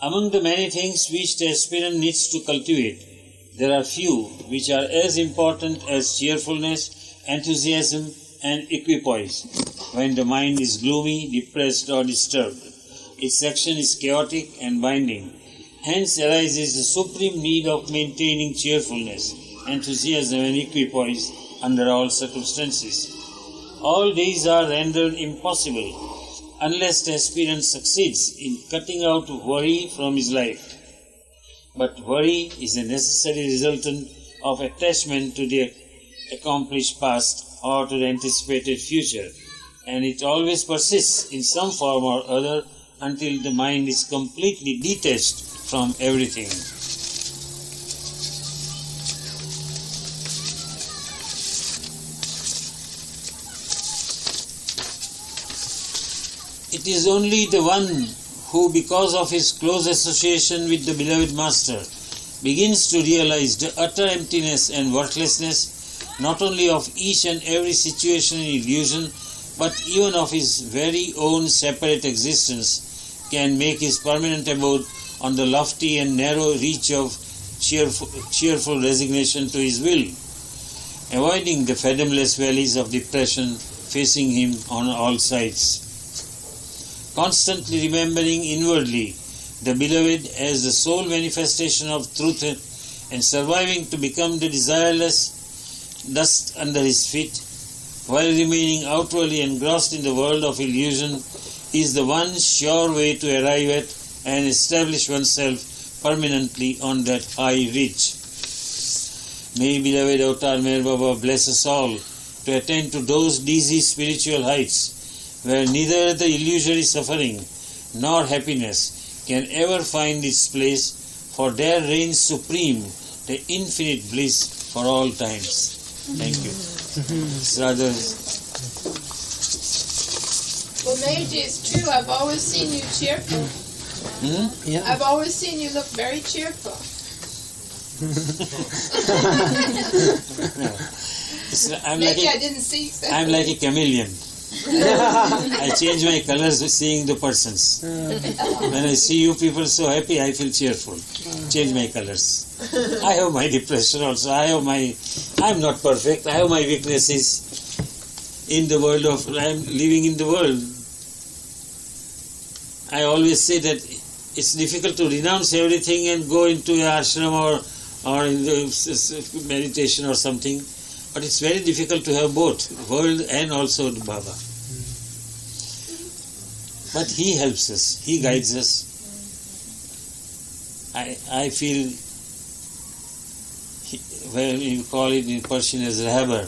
"Among the many things which the aspirant needs to cultivate, there are few which are as important as cheerfulness, enthusiasm, and equipoise. When the mind is gloomy, depressed, or disturbed, its action is chaotic and binding. Hence arises the supreme need of maintaining cheerfulness, enthusiasm, and equipoise under all circumstances. All these are rendered impossible unless the aspirant succeeds in cutting out worry from his life. But worry is a necessary resultant of attachment to the accomplished past or to the anticipated future, and it always persists in some form or other until the mind is completely detached from everything. It is only the one who, because of his close association with the beloved Master, begins to realize the utter emptiness and worthlessness not only of each and every situation and illusion, but even of his very own separate existence, can make his permanent abode on the lofty and narrow reach of cheerful resignation to his will, avoiding the fathomless valleys of depression facing him on all sides. Constantly remembering inwardly the beloved as the sole manifestation of truth and surviving to become the desireless dust under his feet, while remaining outwardly engrossed in the world of illusion, is the one sure way to arrive at and establish oneself permanently on that high ridge. May beloved Avatar Meher Baba bless us all to attain to those dizzy spiritual heights where neither the illusory suffering nor happiness can ever find its place, for there reigns supreme the infinite bliss for all times. Thank you. Rather. Well, Meherjee, it's true. I've always seen you cheerful. Yeah. I've always seen you look very cheerful. Maybe I didn't see exactly. I'm like a chameleon. I change my colors seeing the persons. When I see you people so happy, I feel cheerful. Change my colors. I have my depression also. I'm not perfect. I have my weaknesses in the world of, I'm living in the world. I always say that it's difficult to renounce everything and go into an ashram or in the meditation or something. But it's very difficult to have both, world and also the Baba. But he helps us, he guides us. I feel, well, you call it in Persian as Rahabar,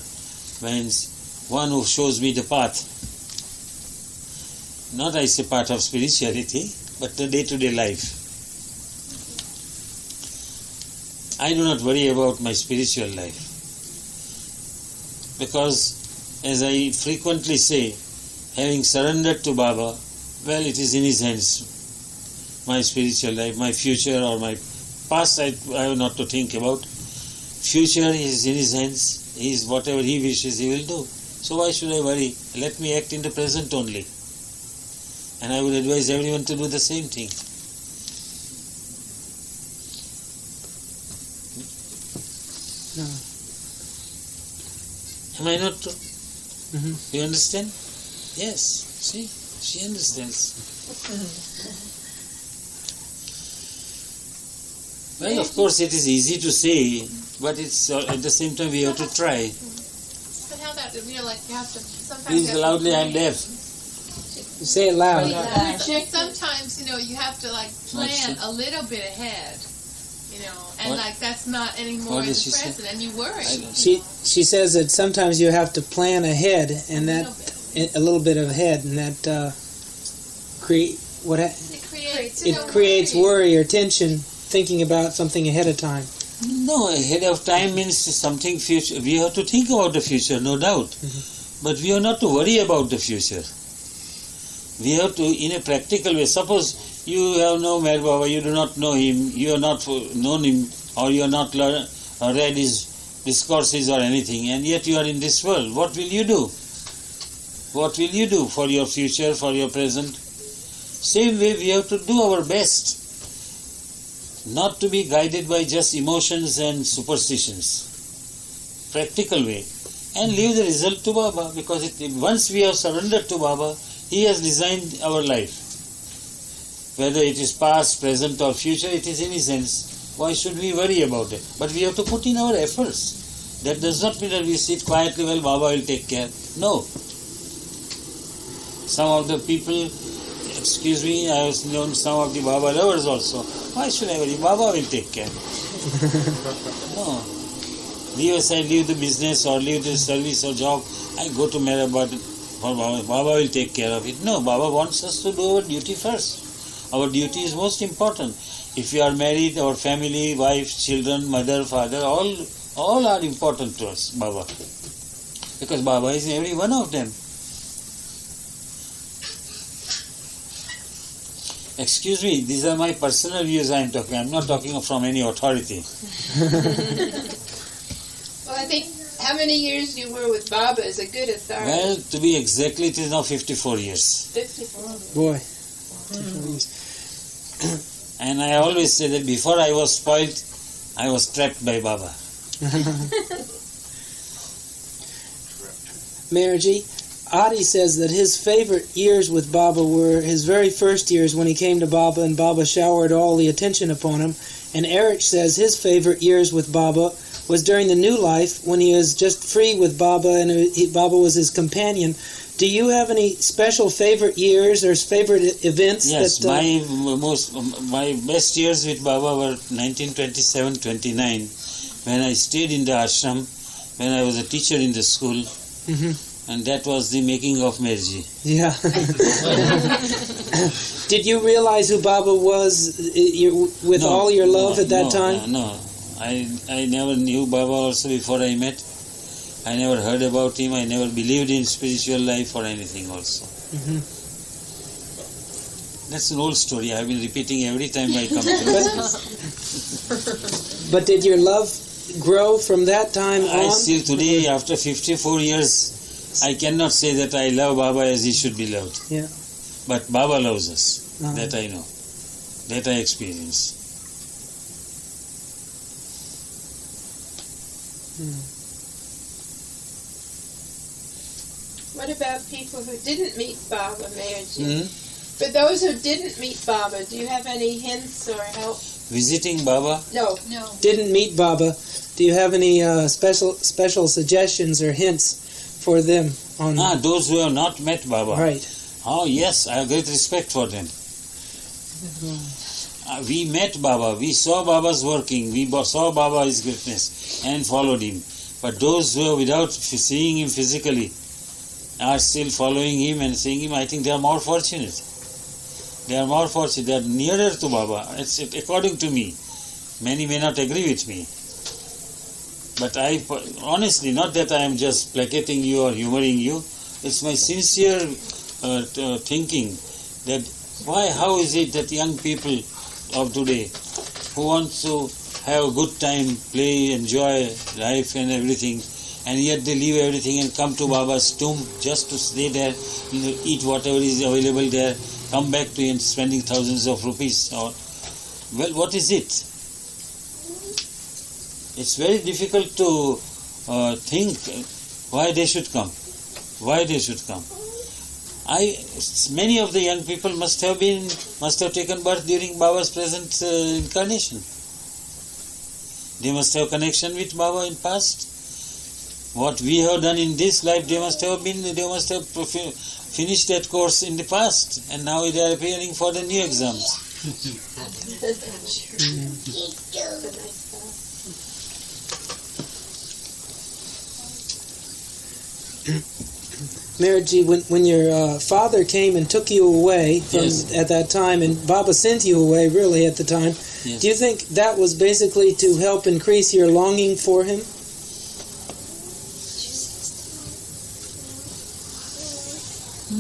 means one who shows me the path. Not I say part of spirituality, but the day-to-day life. I do not worry about my spiritual life. Because, as I frequently say, having surrendered to Baba, well, it is in his hands. My spiritual life, my future or my past, I have not to think about. Future is in his hands. He is whatever he wishes, he will do. So why should I worry? Let me act in the present only. And I would advise everyone to do the same thing. No. Am I not true? You understand? Yes. See, she understands. Well, of course, it is easy to say, but it's at the same time we have to try. But how about, like you have to sometimes. Please loudly, I'm deaf. Say it loud. Sometimes, you have to plan a little bit ahead. And what? That's not anymore in the present, and you worry. She says that sometimes you have to plan ahead, and that a little bit ahead, and that it creates worry or tension thinking about something ahead of time. No, ahead of time means something future. We have to think about the future, no doubt, but we are not to worry about the future. We have to, in a practical way. Suppose you have no Meher Baba, you do not know him, you have not known him, or you have not read his discourses or anything, and yet you are in this world. What will you do? What will you do for your future, for your present? Same way we have to do our best, not to be guided by just emotions and superstitions. Practical way. And leave the result to Baba, because once we have surrendered to Baba, he has designed our life. Whether it is past, present or future, it is in his hands. Why should we worry about it? But we have to put in our efforts. That does not mean that we sit quietly, well, Baba will take care. No. Some of the people, excuse me, I have known some of the Baba lovers also. Why should I worry? Baba will take care. No. Leave aside, leave the business or leave the service or job. I go to Meher Baba, Baba will take care of it. No, Baba wants us to do our duty first. Our duty is most important. If we are married, our family, wife, children, mother, father, all are important to us, Baba. Because Baba is every one of them. Excuse me, these are my personal views I am talking. I am not talking from any authority. Well, I think how many years you were with Baba is a good authority. Well, to be exactly, it is now 54 years. 54. Boy. And I always say that before I was spoiled, I was trapped by Baba. Meherjee, Adi says that his favorite years with Baba were his very first years when he came to Baba and Baba showered all the attention upon him. And Eric says his favorite years with Baba was during the new life when he was just free with Baba and Baba was his companion. Do you have any special favorite years or favorite events? Yes, that, my best years with Baba were 1927-29 when I stayed in the ashram, when I was a teacher in the school. And that was the making of Meherjee. Yeah. Did you realize who Baba was with all your love at that time? No. I never knew Baba also before I met. I never heard about him. I never believed in spiritual life or anything also. That's an old story. I have been repeating every time I come to this. But did your love grow from that time on? I still today, after 54 years, I cannot say that I love Baba as he should be loved. Yeah. But Baba loves us. That I know. That I experience. What about people who didn't meet Baba, Meherjee? For those who didn't meet Baba, do you have any hints or help? Visiting Baba? No. Didn't meet Baba. Do you have any special suggestions or hints for them? Those who have not met Baba. Right. Oh, yes, I have great respect for them. We met Baba. We saw Baba's working. We saw Baba's greatness and followed him. But those who are without seeing him physically are still following him and seeing him, I think they are more fortunate. They are more fortunate. They are nearer to Baba. It's according to me. Many may not agree with me. But I, honestly, not that I am just placating you or humoring you. It's my sincere thinking that how is it that young people of today who want to have a good time, play, enjoy life and everything, and yet they leave everything and come to Baba's tomb just to stay there, eat whatever is available there, come back to him spending thousands of rupees. Well, what is it? It's very difficult to think why they should come. Why they should come. Many of the young people must have taken birth during Baba's present incarnation. They must have connection with Baba in past. What we have done in this life, they must have finished that course in the past, and now they are appearing for the new exams. Meherjee, when your father came and took you away at that time, and Baba sent you away really at the time, do you think that was basically to help increase your longing for him?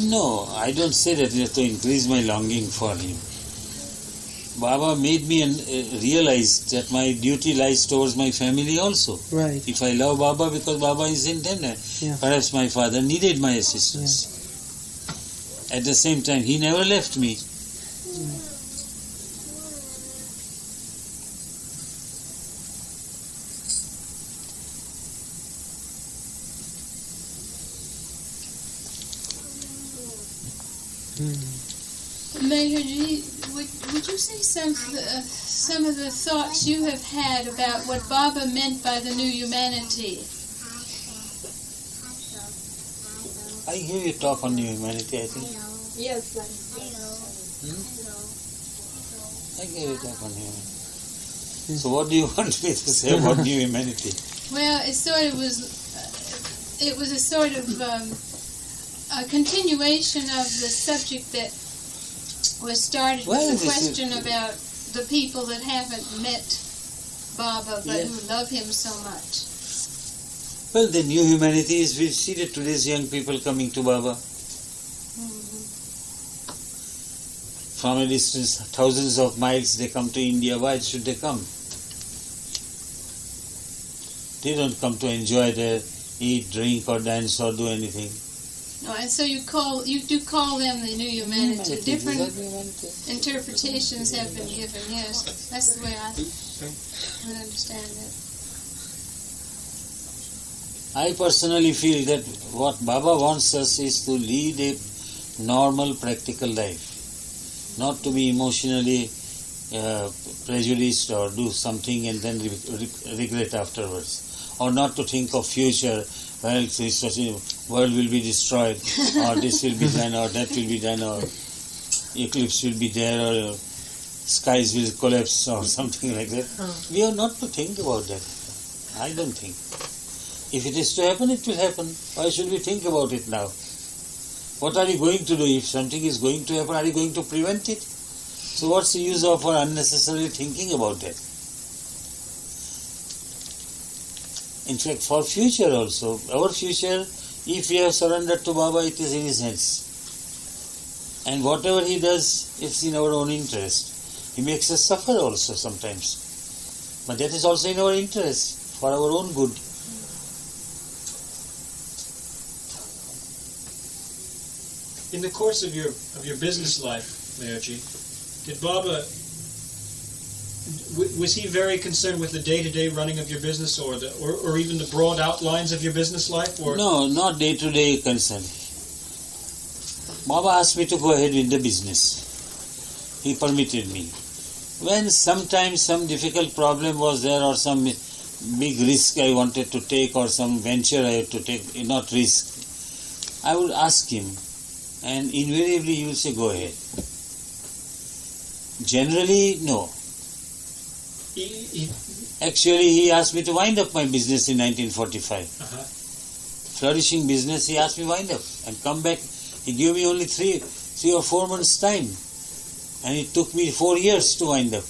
No, I don't say that to increase my longing for him. Baba made me realize that my duty lies towards my family also. Right. If I love Baba because Baba is in there, perhaps my father needed my assistance. At the same time, he never left me. Meherjee, would you say some of the thoughts you have had about what Baba meant by the new humanity? I hear you talk on new humanity, I think. Yes. I hear you talk on new humanity. So what do you want me to say about new humanity? Well, it was a sort of a continuation of the subject that was started Well, with the this is- question about the people that haven't met Baba but Yeah. who love him so much. Well, the new humanity is, we see that today's young people coming to Baba. From a distance, thousands of miles, they come to India. Why should they come? They don't come to enjoy their eat, drink, or dance, or do anything. No, and so you do call them the new humanity. Different interpretations have been given. Yes, that's the way I would understand it. I personally feel that what Baba wants us is to lead a normal, practical life. Not to be emotionally prejudiced or do something and then regret afterwards. Or not to think of future, well, this world will be destroyed, or this will be done, or that will be done, or eclipse will be there, or skies will collapse, or something like that. We are not to think about that. I don't think. If it is to happen, it will happen. Why should we think about it now? What are you going to do? If something is going to happen, are you going to prevent it? So what's the use of our unnecessarily thinking about that? In fact, for future also, our future, if we have surrendered to Baba, it is in his hands. And whatever he does, it's in our own interest. He makes us suffer also sometimes. But that is also in our interest, for our own good. In the course of your business life, Meherjee, did Baba, was he very concerned with the day-to-day running of your business, or even the broad outlines of your business life? Or No, not day-to-day concern. Baba asked me to go ahead with the business. He permitted me. When sometimes some difficult problem was there, or some big risk I wanted to take, or some venture I had to take, not risk, I would ask him. And invariably he will say, go ahead. Generally, no. Actually, he asked me to wind up my business in 1945. Flourishing business, he asked me wind up and come back. He gave me only 3 or 4 months' time. And it took me 4 years to wind up.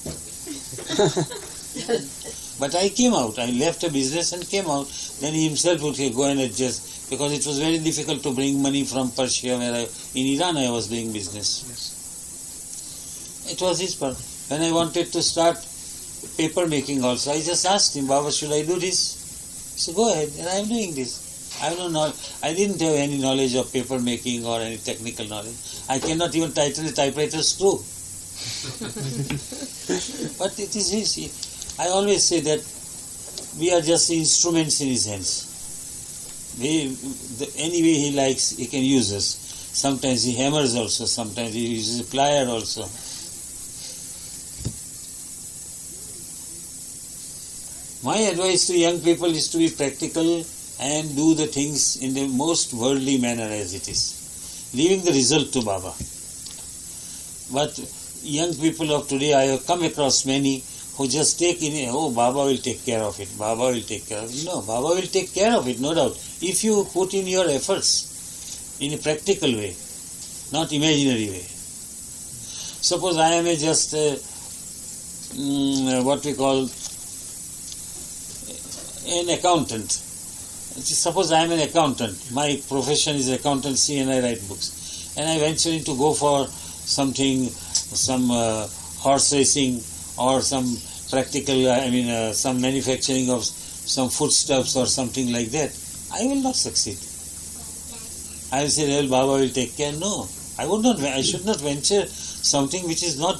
But I came out. I left the business and came out. Then he himself would say, go and adjust. Because it was very difficult to bring money from Persia, where in Iran I was doing business. Yes. It was his part. When I wanted to start paper making also, I just asked him, Baba, should I do this? He said, go ahead, and I am doing this. I didn't have any knowledge of paper making or any technical knowledge. I cannot even tighten a typewriter screw. But it is his. I always say that we are just instruments in his hands. Any way he likes, he can use us. Sometimes he hammers also, sometimes he uses a plier also. My advice to young people is to be practical and do the things in the most worldly manner as it is, leaving the result to Baba. But young people of today, I have come across many who just take in, Baba will take care of it, Baba will take care of it. No, Baba will take care of it, no doubt, if you put in your efforts in a practical way, not imaginary way. Suppose I am what we call an accountant. Suppose I am an accountant. My profession is accountancy and I write books. And I venture in to go for some horse racing or some practical, some manufacturing of some foodstuffs or something like that. I will not succeed. I will say, well, Baba will take care. No, I should not venture something which is not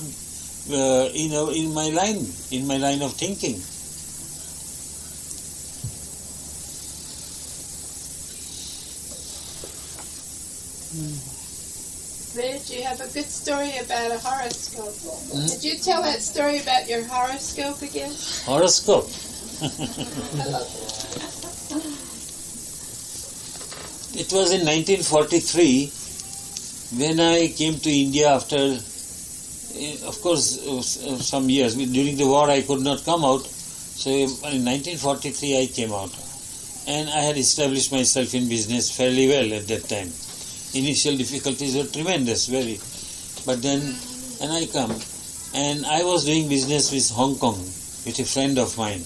in my line of thinking. Reg, you have a good story about a horoscope. Did you tell that story about your horoscope again? Horoscope? It was in 1943 when I came to India after, of course, some years. During the war I could not come out. So in 1943 I came out. And I had established myself in business fairly well at that time. Initial difficulties were tremendous, very. But then and I come, and I was doing business with Hong Kong with a friend of mine.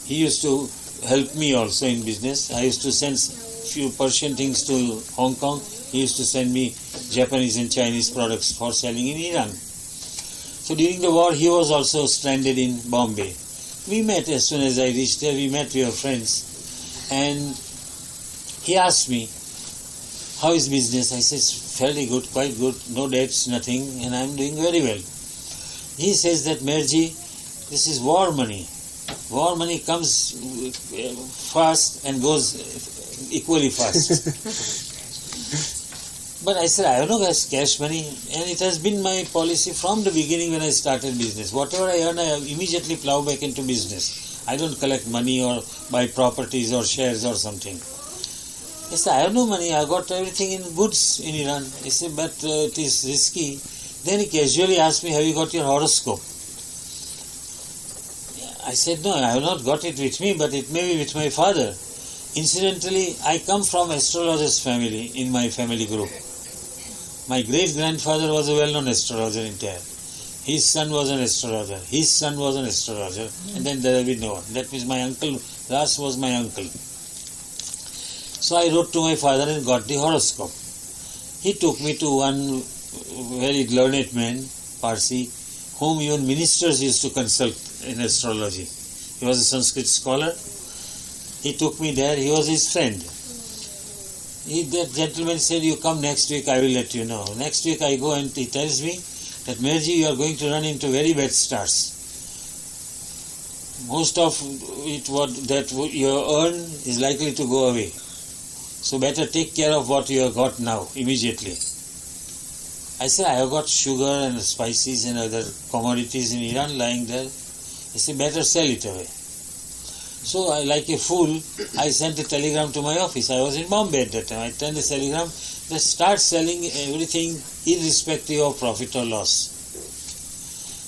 He used to help me also in business. I used to send few Persian things to Hong Kong. He used to send me Japanese and Chinese products for selling in Iran. So during the war, he was also stranded in Bombay. We met as soon as I reached there. We met, we were friends. And he asked me, how is business? I said, fairly good, quite good, no debts, nothing, and I'm doing very well. He says that, Meherjee, this is war money. War money comes fast and goes equally fast. But I said, I have no cash money, and it has been my policy from the beginning when I started business. Whatever I earn, I immediately plow back into business. I don't collect money or buy properties or shares or something. I said, I have no money, I got everything in goods in Iran. He said, but it is risky. Then he casually asked me, have you got your horoscope? I said, no, I have not got it with me, but it may be with my father. Incidentally, I come from astrologer's family in my family group. My great-grandfather was a well-known astrologer in Tehran. His son was an astrologer. His son was an astrologer. And then there will be no one. That means my uncle, last was my uncle. So I wrote to my father and got the horoscope. He took me to one very learned man, Parsi, whom even ministers used to consult in astrology. He was a Sanskrit scholar. He took me there. He was his friend. That gentleman said, you come next week, I will let you know. Next week I go and he tells me that, Meherjee, you are going to run into very bad stars. Most of it that you earn is likely to go away. So better take care of what you have got now, immediately. I said, I have got sugar and spices and other commodities in Iran lying there. He said, better sell it away. So, like a fool, I sent a telegram to my office. I was in Bombay at that time. I sent a telegram that start selling everything irrespective of profit or loss.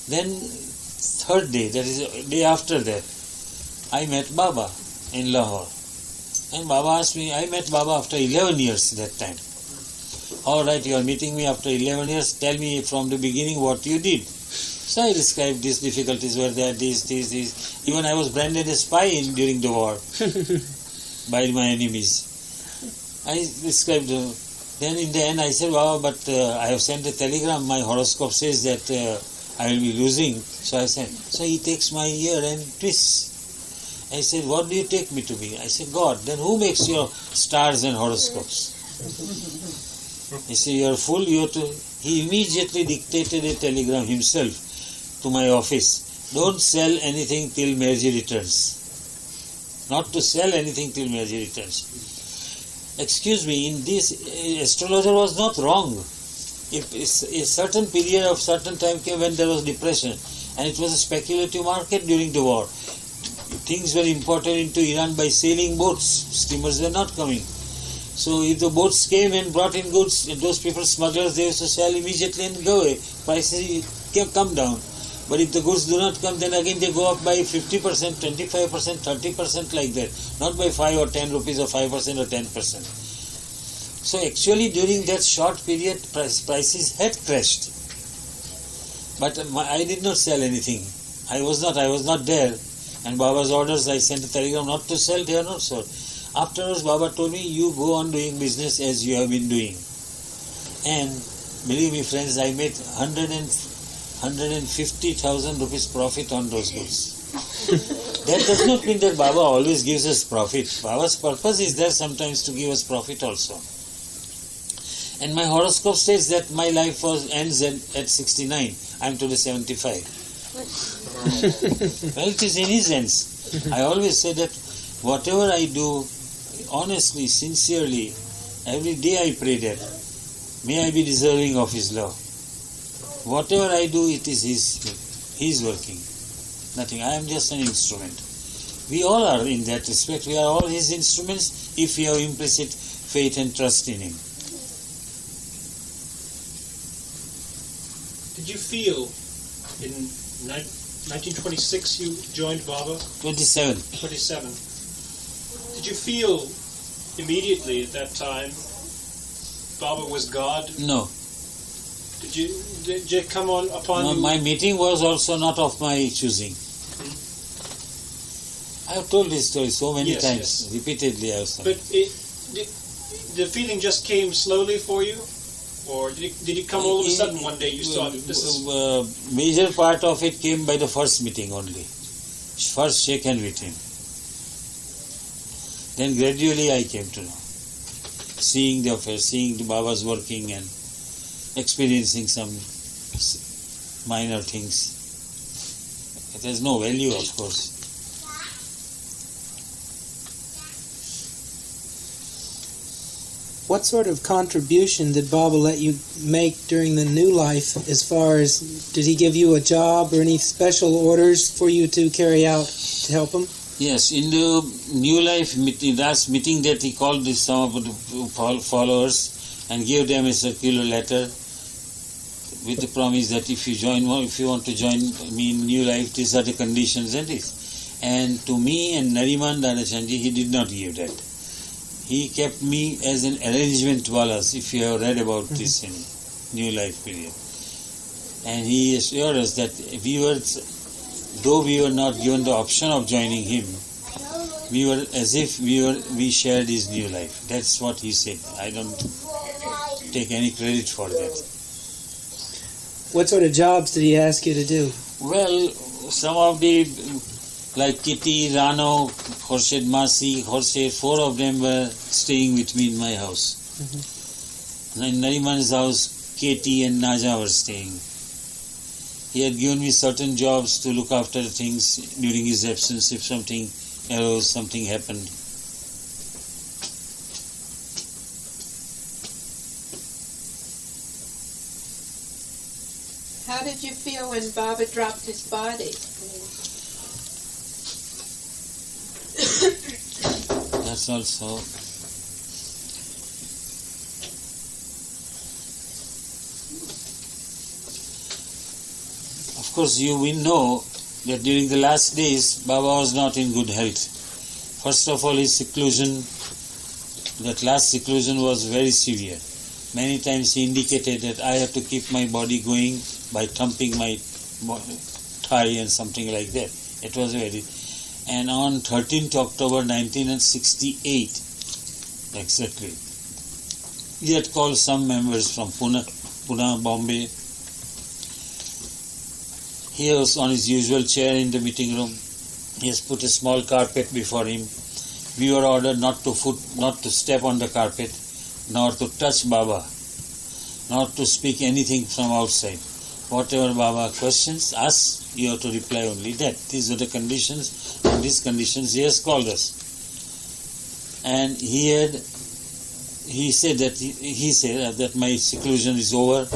Then, third day, that is day after that, I met Baba in Lahore. And Baba asked me, I met Baba after 11 years that time. All right, you are meeting me after 11 years. Tell me from the beginning what you did. So I described these difficulties were there, these. Even I was branded a spy during the war by my enemies. I described. Then in the end I said, wow, but I have sent a telegram. My horoscope says that I will be losing. So I said, so he takes my ear and twists. I said, what do you take me to be? I said, God. Then who makes your stars and horoscopes? He said, you are fool. He immediately dictated a telegram himself to my office. Don't sell anything till Meherjee returns. Not to sell anything till Meherjee returns. Excuse me, in this, astrologer was not wrong. If a certain period of certain time came when there was depression, and it was a speculative market during the war. Things were imported into Iran by sailing boats. Steamers were not coming. So if the boats came and brought in goods, those people, smugglers, they used to sell immediately and go away. Prices come down. But if the goods do not come, then again they go up by 50%, 25%, 30% like that. Not by 5 or 10 rupees or 5% or 10%. So actually during that short period, prices had crashed. But I did not sell anything. I was not there. And Baba's orders, I sent a telegram not to sell, they are not sold. Afterwards, Baba told me, you go on doing business as you have been doing. And believe me, friends, I made 150,000 rupees profit on those goods. That does not mean that Baba always gives us profit. Baba's purpose is there sometimes to give us profit also. And my horoscope states that my life ends at 69. I am today 75. Well, it is in his hands. I always say that whatever I do, honestly, sincerely, every day I pray that, may I be deserving of his love. Whatever I do, it is his working. Nothing. I am just an instrument. We all are in that respect. We are all his instruments if we have implicit faith and trust in him. Did you feel in 1926 you joined Baba? 27. 27. Did you feel immediately at that time Baba was God? No. Did you come on upon No, you? my meeting was also not of my choosing. I have told this story so many times, repeatedly I have said. But the feeling just came slowly for you? Or did it come all of a sudden one day you saw that this is... Major part of it came by the first meeting only. First shake hand with him. Then gradually I came to know. Seeing the affair, seeing the Baba's working and experiencing some minor things. It has no value, of course. What sort of contribution did Baba let you make during the new life, as far as, did he give you a job or any special orders for you to carry out to help him? Yes, in the new life meeting, last meeting that he called some of the followers and gave them a circular letter with the promise that if you want to join me in new life, these are the conditions and this. And to me and Nariman Dadachanji, he did not give that. He kept me as an arrangement walas, if you have read about this in New Life period. And he assured us that though we were not given the option of joining him, we were as if we shared his new life. That's what he said. I don't take any credit for that. What sort of jobs did he ask you to do? Well, some of the, like Kitty, Rano, Khorshid Masi, Khorshid, 4 of them were staying with me in my house. In Nariman's house, Katie and Naja were staying. He had given me certain jobs to look after things during his absence if something arose, something happened. How did you feel when Baba dropped his body? That's also... Of course, you will know that during the last days, Baba was not in good health. First of all, his seclusion, that last seclusion was very severe. Many times he indicated that I have to keep my body going by thumping my thigh and something like that. It was very... And on 13th October 1968, exactly, he had called some members from Pune, Bombay. He was on his usual chair in the meeting room. He has put a small carpet before him. We were ordered not to step on the carpet, nor to touch Baba, not to speak anything from outside. Whatever Baba questions us, you have to reply only that. These are the conditions. On these conditions he has called us. And he said that my seclusion is over,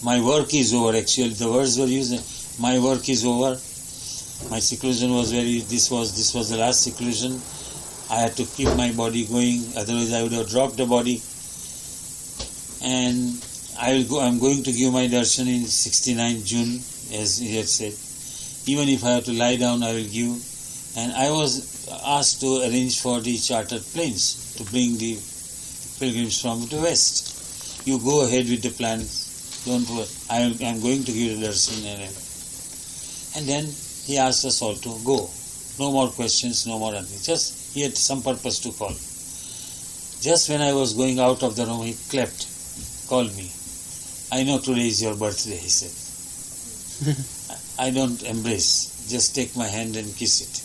my work is over. Actually, the words were used. My work is over. My seclusion was this was the last seclusion. I had to keep my body going, otherwise I would have dropped the body. And I'm going to give my darshan in 69 June, as he had said. Even if I have to lie down, I will give. And I was asked to arrange for the chartered planes to bring the pilgrims from the west. You go ahead with the plans. Don't worry. I'm going to give the darshan. And then he asked us all to go. No more questions, no more anything. Just he had some purpose to call. Just when I was going out of the room, he called me. I know today is your birthday, he said. I don't embrace. Just take my hand and kiss it.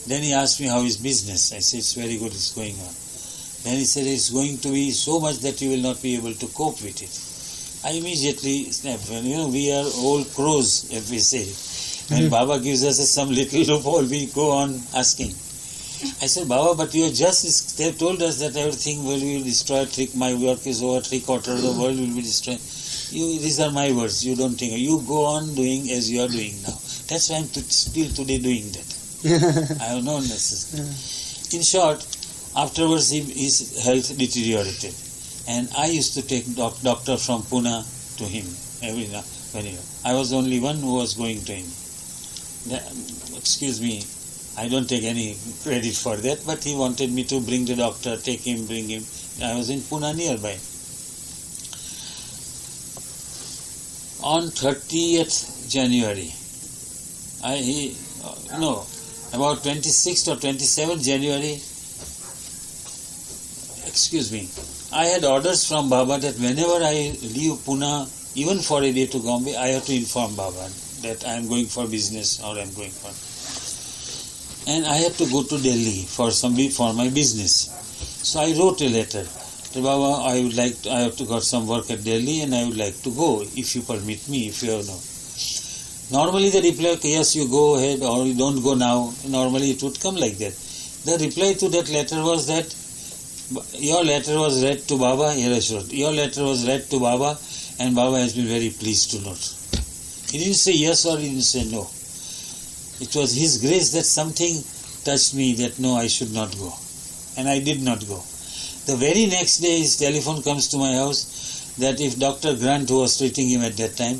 Then he asked me how is business. I said, it's very good, it's going on. Then he said, it's going to be so much that you will not be able to cope with it. I immediately snapped. We are old crows, if we say. When Baba gives us some little loophole, we go on asking. I said, Baba, but you have just told us that everything will be destroyed, my work is over, 3/4 of the world will be destroyed. These are my words, you don't think. You go on doing as you are doing now. That's why I'm still today doing that. I have no necessity. In short, afterwards his health deteriorated. And I used to take doctor from Pune to him every now and then. I was the only one who was going to him. Excuse me, I don't take any credit for that, but he wanted me to bring the doctor, take him, bring him. I was in Pune nearby. On 30th January, about 26th or 27th January, excuse me, I had orders from Baba that whenever I leave Pune, even for a day to Bombay, I have to inform Baba that I am going for business or I am going for... And I had to go to Delhi for my business. So I wrote a letter to Baba, I have to got some work at Delhi and I would like to go, if you permit me, if you have no. Normally the reply, yes, you go ahead or you don't go now. Normally it would come like that. The reply to that letter was that your letter was read to Baba, your letter was read to Baba and Baba has been very pleased to note. He didn't say yes or he didn't say no. It was his grace that something touched me that no, I should not go. And I did not go. The very next day his telephone comes to my house that if Dr. Grant, who was treating him at that time,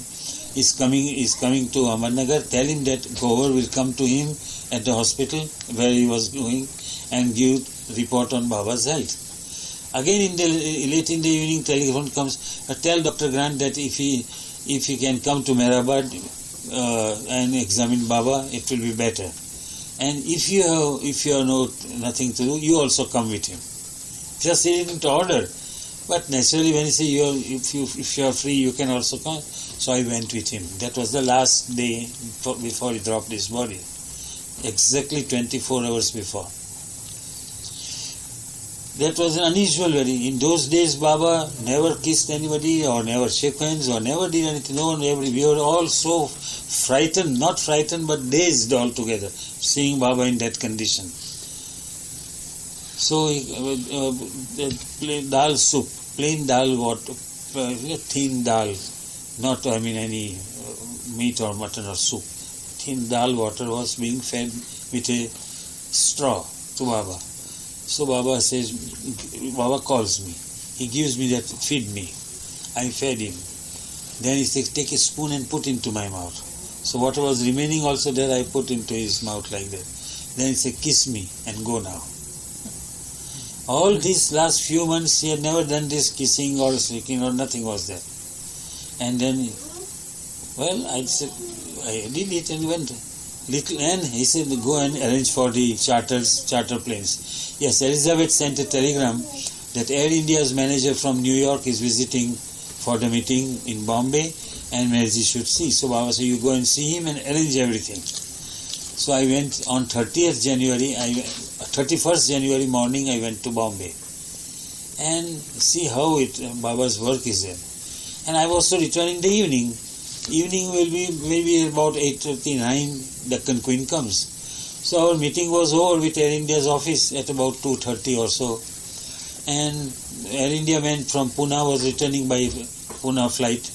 is coming to Ahmednagar, tell him that Gover will come to him at the hospital where he was going and give report on Baba's health. Again late in the evening telephone comes, tell Dr. Grant that if he can come to Meherabad and examine Baba, it will be better. And if you have nothing to do, you also come with him. Just he didn't order, but naturally when he said if you are free, you can also come. So I went with him. That was the last day before he dropped his body. Exactly 24 hours before. That was an unusual very. In those days, Baba never kissed anybody or never shook hands or never did anything. No one ever. We were all so frightened, not frightened, but dazed altogether, seeing Baba in that condition. So, plain dal soup, plain dal water, thin dal, not any meat or mutton or soup. Thin dal water was being fed with a straw to Baba. So Baba says, Baba calls me. He gives me that, feed me. I fed him. Then he says, take a spoon and put into my mouth. So what was remaining also there, I put into his mouth like that. Then he said, kiss me and go now. All these last few months he had never done this kissing or shaking or nothing was there. And then, I said, I did it and went. And he said, go and arrange for the charter planes. Yes, Elizabeth sent a telegram that Air India's manager from New York is visiting for the meeting in Bombay and Meherjee should see. So Baba said, you go and see him and arrange everything. So I went on 31st January morning, I went to Bombay and see how Baba's work is there. And I was to return in the evening. Evening will be maybe about 8:39, Deccan Queen comes. So our meeting was over with Air India's office at about 2:30 or so. And Air India went from Pune, was returning by Pune flight.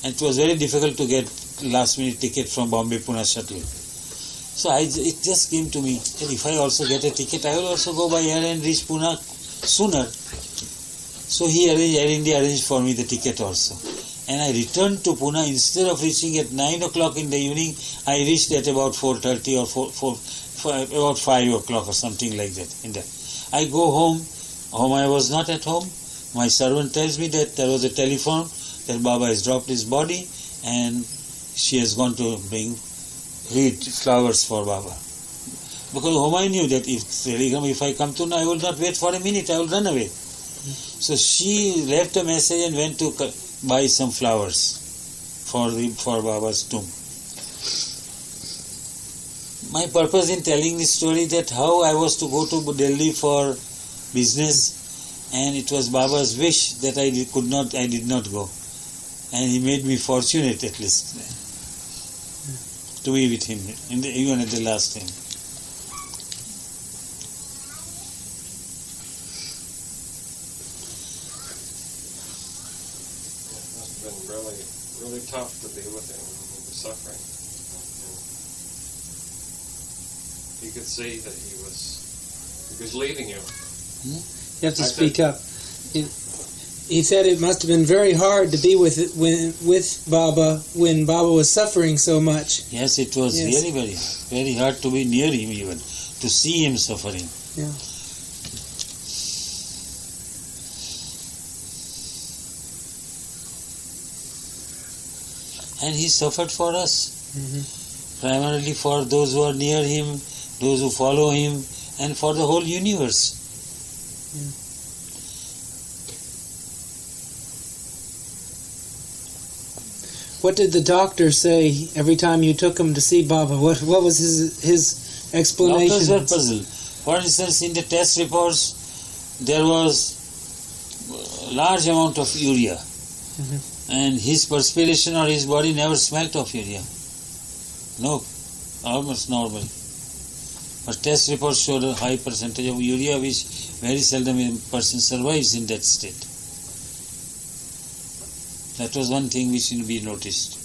And it was very difficult to get last minute ticket from Bombay-Pune shuttle. So it just came to me that if I also get a ticket, I will also go by air and reach Pune sooner. So Air India arranged for me the ticket also. And I returned to Pune. Instead of reaching at 9 o'clock in the evening, I reached at about 4:30 or about 5 o'clock or something like that. I go home. I was not at home. My servant tells me that there was a telephone that Baba has dropped his body and she has gone to bring flowers for Baba. Because home I knew that if I come to now, I will not wait for a minute, I will run away. So she left a message and went to buy some flowers for Baba's tomb. My purpose in telling this story that how I was to go to Delhi for business and it was Baba's wish that I did not go. And he made me fortunate at least to be with him, even at the last time. It must have been really tough to be with him when he was suffering. You could see that he was leaving you. You have to speak up. He said it must have been very hard to be with Baba when Baba was suffering so much. Yes, it was really very, very hard to be near him even, to see him suffering. Yeah. And he suffered for us. Primarily for those who are near him, those who follow him, and for the whole universe. What did the doctor say every time you took him to see Baba? What was his explanation? Doctors were puzzled. For instance, in the test reports, there was a large amount of urea. And his perspiration or his body never smelt of urea. No, almost normal. But test reports showed a high percentage of urea, which very seldom a person survives in that state. That was one thing which we noticed.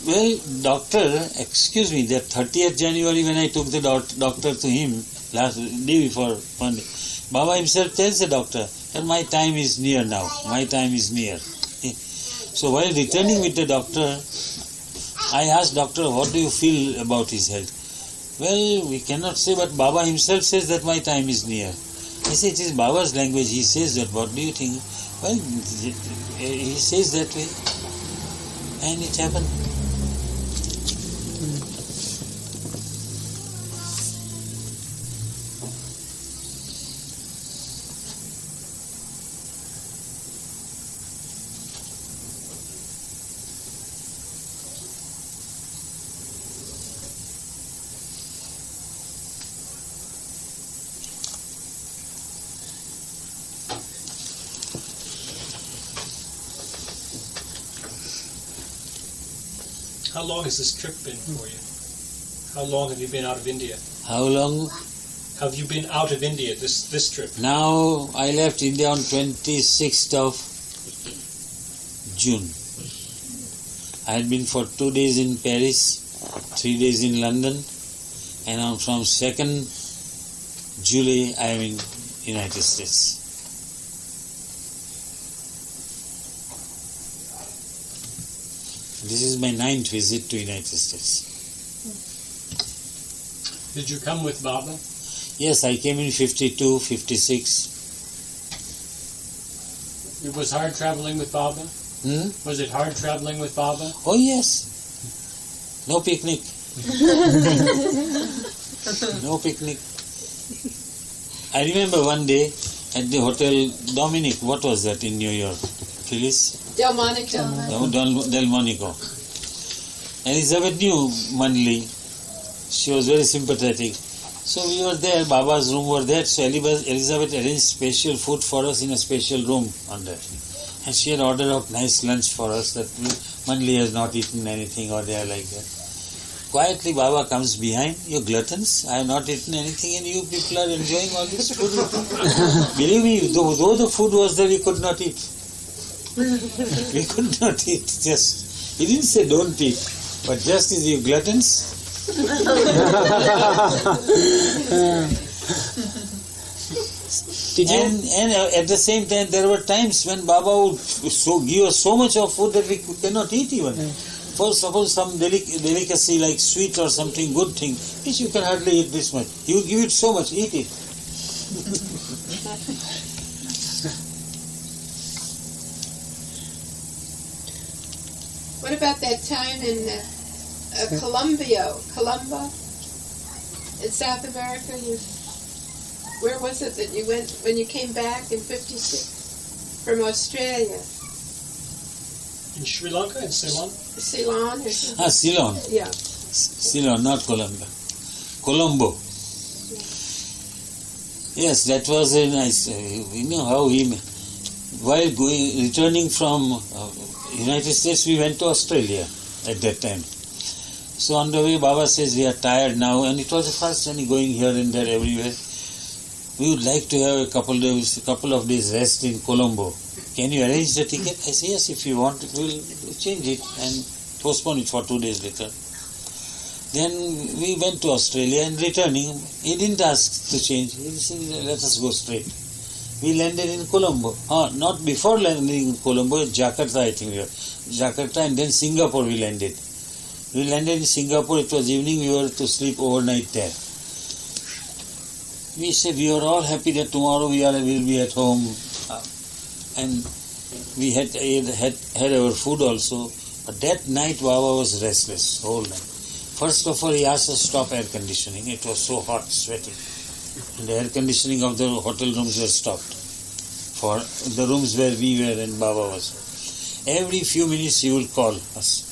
Well, doctor, excuse me, that 30th January when I took the doctor to him, last day before Monday, Baba himself tells the doctor that my time is near now, my time is near. So while returning with the doctor, I asked doctor, what do you feel about his health? Well, we cannot say, but Baba himself says that my time is near. I say, it is Baba's language, he says that, what do you think? Well, he says that way. And it happened. How long has this trip been for you? How long have you been out of India? How long? Have you been out of India this trip? Now I left India on 26th of June. I had been for 2 days in Paris, 3 days in London, and from 2nd July I am in United States. This is my 9th visit to United States. Did you come with Baba? Yes, I came in 52, 56. It was hard traveling with Baba? Was it hard traveling with Baba? Oh yes. No picnic. No picnic. I remember one day at the Hotel Dominic, what was that in New York? Filis? Delmonico. Elizabeth knew Manli. She was very sympathetic. So we were there, Baba's room were there, so Elizabeth arranged special food for us in a special room on that. And she had ordered out nice lunch for us that Manli has not eaten anything or they are like that. Quietly Baba comes behind, you gluttons, I have not eaten anything and you people are enjoying all this food. Believe me, though the food was there, we could not eat. We could not eat, just, he didn't say don't eat, but just as you gluttons. And at the same time, there were times when Baba would give us so much of food that we cannot eat even. For suppose some delicacy like sweet or something good thing, which you can hardly eat this much. He would give it so much, eat it. What about that time in Colombo, in South America? Where was it that you went when you came back in '56 from Australia? In Sri Lanka, in Ceylon? Ceylon or something? Ceylon. Yeah. Ceylon, not Colombo. Colombo. Yes, that was a nice. You know how while returning from United States, we went to Australia at that time. So on the way, Baba says we are tired now, and it was the first journey going here and there everywhere. We would like to have a couple of days rest in Colombo. Can you arrange the ticket? I say yes, if you want, we'll change it and postpone it for 2 days later. Then we went to Australia and returning, he didn't ask to change. He said, let us go straight. We landed in Colombo. Not before landing in Colombo, Jakarta I think we were. Jakarta and then Singapore we landed. We landed in Singapore, it was evening, we were to sleep overnight there. We said we are all happy that tomorrow we'll be at home. And we had our food also. But that night Baba was restless whole night. First of all, he asked us to stop air conditioning. It was so hot, sweating. And the air conditioning of the hotel rooms was stopped for the rooms where we were and Baba was. Every few minutes he would call us.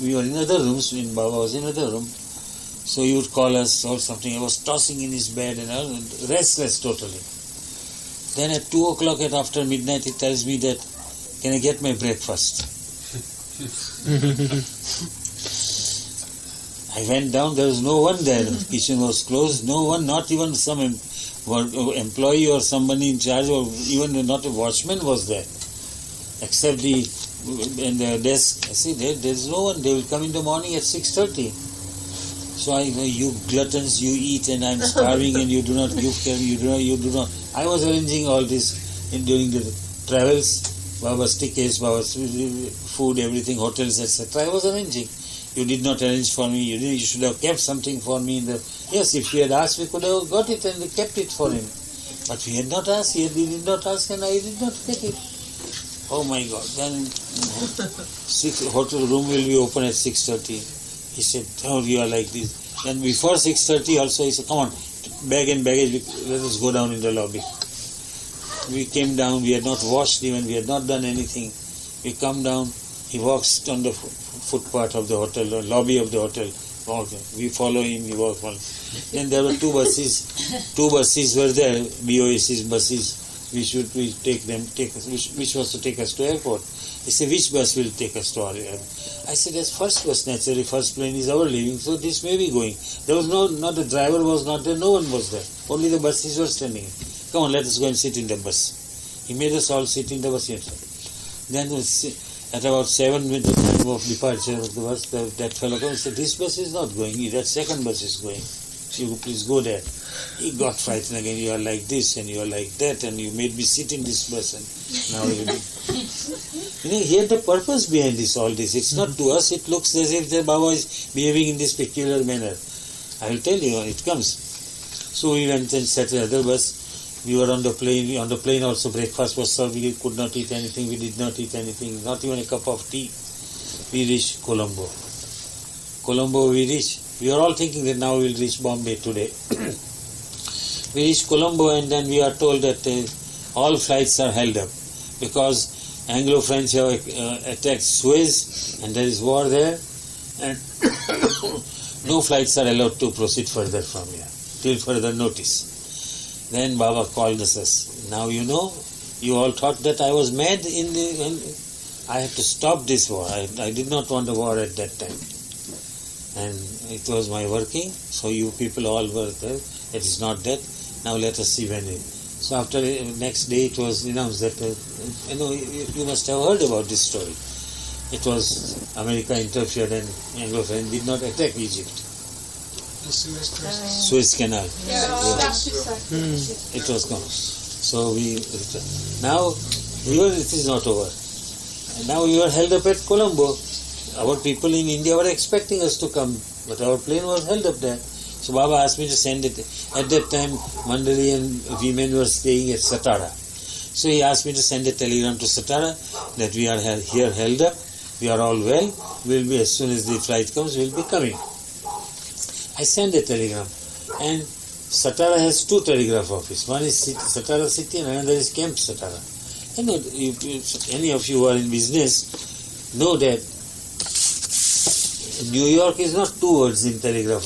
We were in other rooms, when Baba was in another room. So he would call us or something. He was tossing in his bed and all, restless totally. Then at 2 o'clock after midnight he tells me that, can I get my breakfast? I went down, there was no one there. The kitchen was closed, no one, not even some employee or somebody in charge, or even not a watchman was there, except in the desk. I see, there's no one. They will come in the morning at 6:30. So I know, you gluttons, you eat and I'm starving and you do not give care, you do not. I was arranging all this during the travels, Baba's tickets, Baba's food, everything, hotels, etc. I was arranging. You did not arrange for me. You should have kept something for me. Yes, if we had asked, we could have got it and kept it for him. But we had not asked. He did not ask, and I did not get it. Oh my God! Then hotel room will be open at 6:30. He said, "Oh, you are like this." Then before 6:30, also he said, "Come on, bag and baggage. Let us go down in the lobby." We came down. We had not washed even. We had not done anything. We come down. He walks on the footpath of the hotel, the lobby of the hotel. We follow him, we walk on. Then there were two buses. Two buses were there, BOS's buses. Which was to take us to airport. He said, which bus will take us to our airport? I said, that's first bus, naturally. First plane is our leaving, so this may be going. There was not the driver was not there, no one was there. Only the buses were standing. Come on, let us go and sit in the bus. He made us all sit in the bus. Then at about 7 minutes time of departure of the bus, that fellow came and said, this bus is not going, that second bus is going. You please go there. He got frightened again. You are like this and you are like that and you made me sit in this bus and now he had the purpose behind all this. It's not to us, it looks as if the Baba is behaving in this peculiar manner. I will tell you, it comes. So we went and sat in another bus. We were on the plane. On the plane also breakfast was served. We could not eat anything. We did not eat anything. Not even a cup of tea. We reached Colombo. Colombo we reached. We were all thinking that now we will reach Bombay today. We reached Colombo and then we are told that all flights are held up because Anglo-French have attacked Suez and there is war there and no flights are allowed to proceed further from here till further notice. Then Baba called us. Now you know, you all thought that I was mad when I had to stop this war. I did not want a war at that time. And it was my working, so you people all were there. It is not that. Now let us see when it. So after next day it was announced that, you must have heard about this story. It was America interfered and Anglo-French did not attack Egypt. Suez Canal. It was gone. So we returned. Now, it is not over. And now we were held up at Colombo. Our people in India were expecting us to come, but our plane was held up there. So Baba asked me to send it. At that time, Mandali and women were staying at Satara. So he asked me to send a telegram to Satara that we are here held up. We are all well. We'll be, as soon as the flight comes, we'll be coming. I sent a telegram, and Satara has two telegraph offices. One is Satara City and another is Camp Satara. Any of you who are in business know that New York is not two words in telegraph.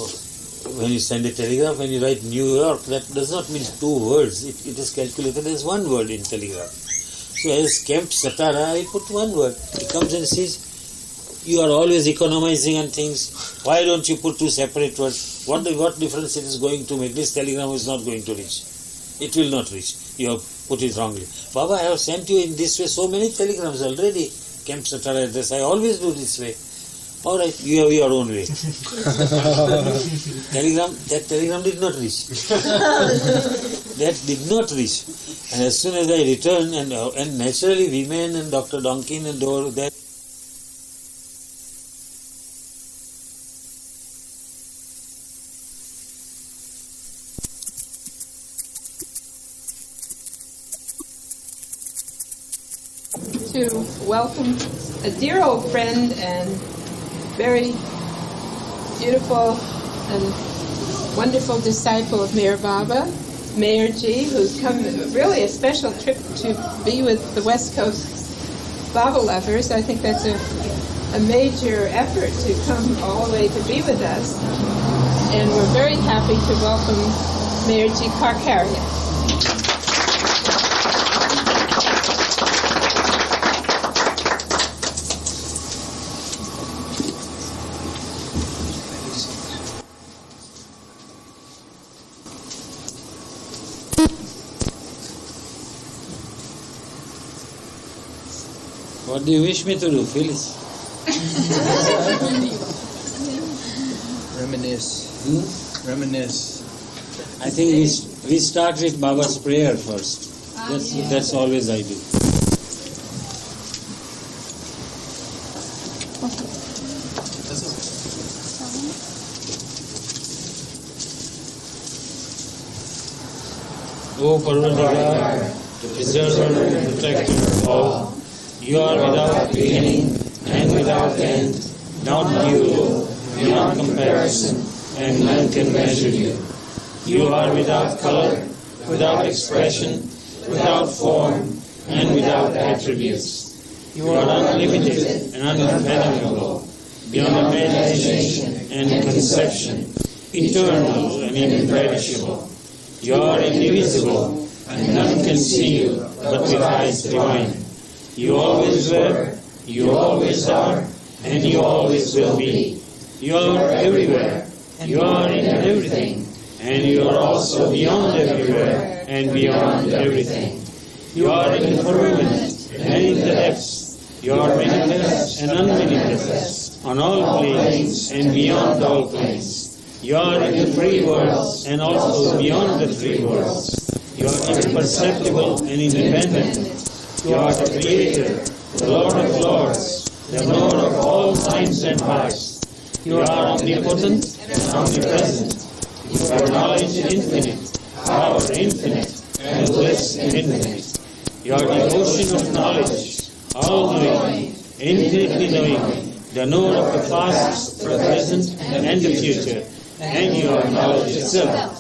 When you send a telegraph, when you write New York, that does not mean two words. It is calculated as one word in telegraph. So as Camp Satara, I put one word. He comes and says, you are always economizing on things. Why don't you put two separate words? What difference it is going to make? This telegram is not going to reach. It will not reach. You have put it wrongly. Baba, I have sent you in this way so many telegrams already. Camp Satara address. I always do this way. All right, you have your own way. That telegram did not reach. That did not reach. And as soon as I returned, and naturally women and Dr. Donkin and that. to welcome a dear old friend and very beautiful and wonderful disciple of Meher Baba, Meherjee, who's come really a special trip to be with the West Coast Baba lovers. I think that's a major effort to come all the way to be with us. And we're very happy to welcome Meherjee Karkaria. What do you wish me to do, Filis? Reminisce. Reminisce. I think we start with Baba's prayer first. That's always I do. O Parvatigar, preserver and protector of all, you are without beginning and without end, not due, beyond comparison, and none can measure you. You are without color, without expression, without form, and without attributes. You are unlimited and unfathomable, beyond imagination and conception, eternal and imperishable. You are indivisible, and none can see you but with eyes divine. You always were, you always are, and you always will be. You are everywhere, you are in everything, and you are also beyond everywhere and beyond everything. You are in the firmament and in the depths. You are manifest and unmanifest, on all planes and beyond all planes. You are in the three worlds and also beyond the three worlds. You are imperceptible and independent. You are the Creator, the Lord of Lords, the Lord of all minds and hearts. You are omnipotent and omnipresent. Your knowledge infinite, power infinite, and bliss infinite. Your devotion of knowledge, all-knowing, infinitely knowing, the knower of the past, the present, and the future, and your knowledge itself.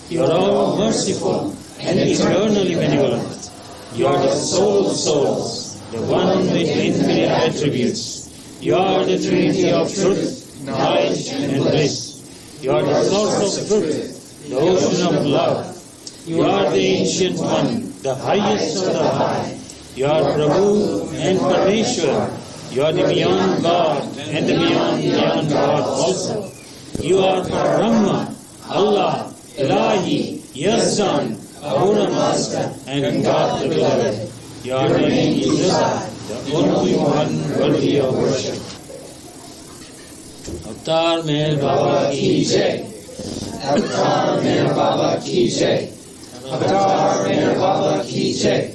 You are all merciful and eternally benevolent. You are the soul of souls, the one with infinite attributes. You are the Trinity of truth, knowledge, and bliss. You are the source of truth, the ocean of love. You are the Ancient One, the highest of the high. You are Prabhu and Parmeshwar. You are the beyond God and the beyond God also. You are Brahma, Allah, Ilahi, Yazdan, Ahura Master, and God the Beloved. Your name is God, the only one worthy of worship. Avatar Meher Baba ki jai. Avatar Meher Baba ki jai. Avatar Meher Baba ki jai.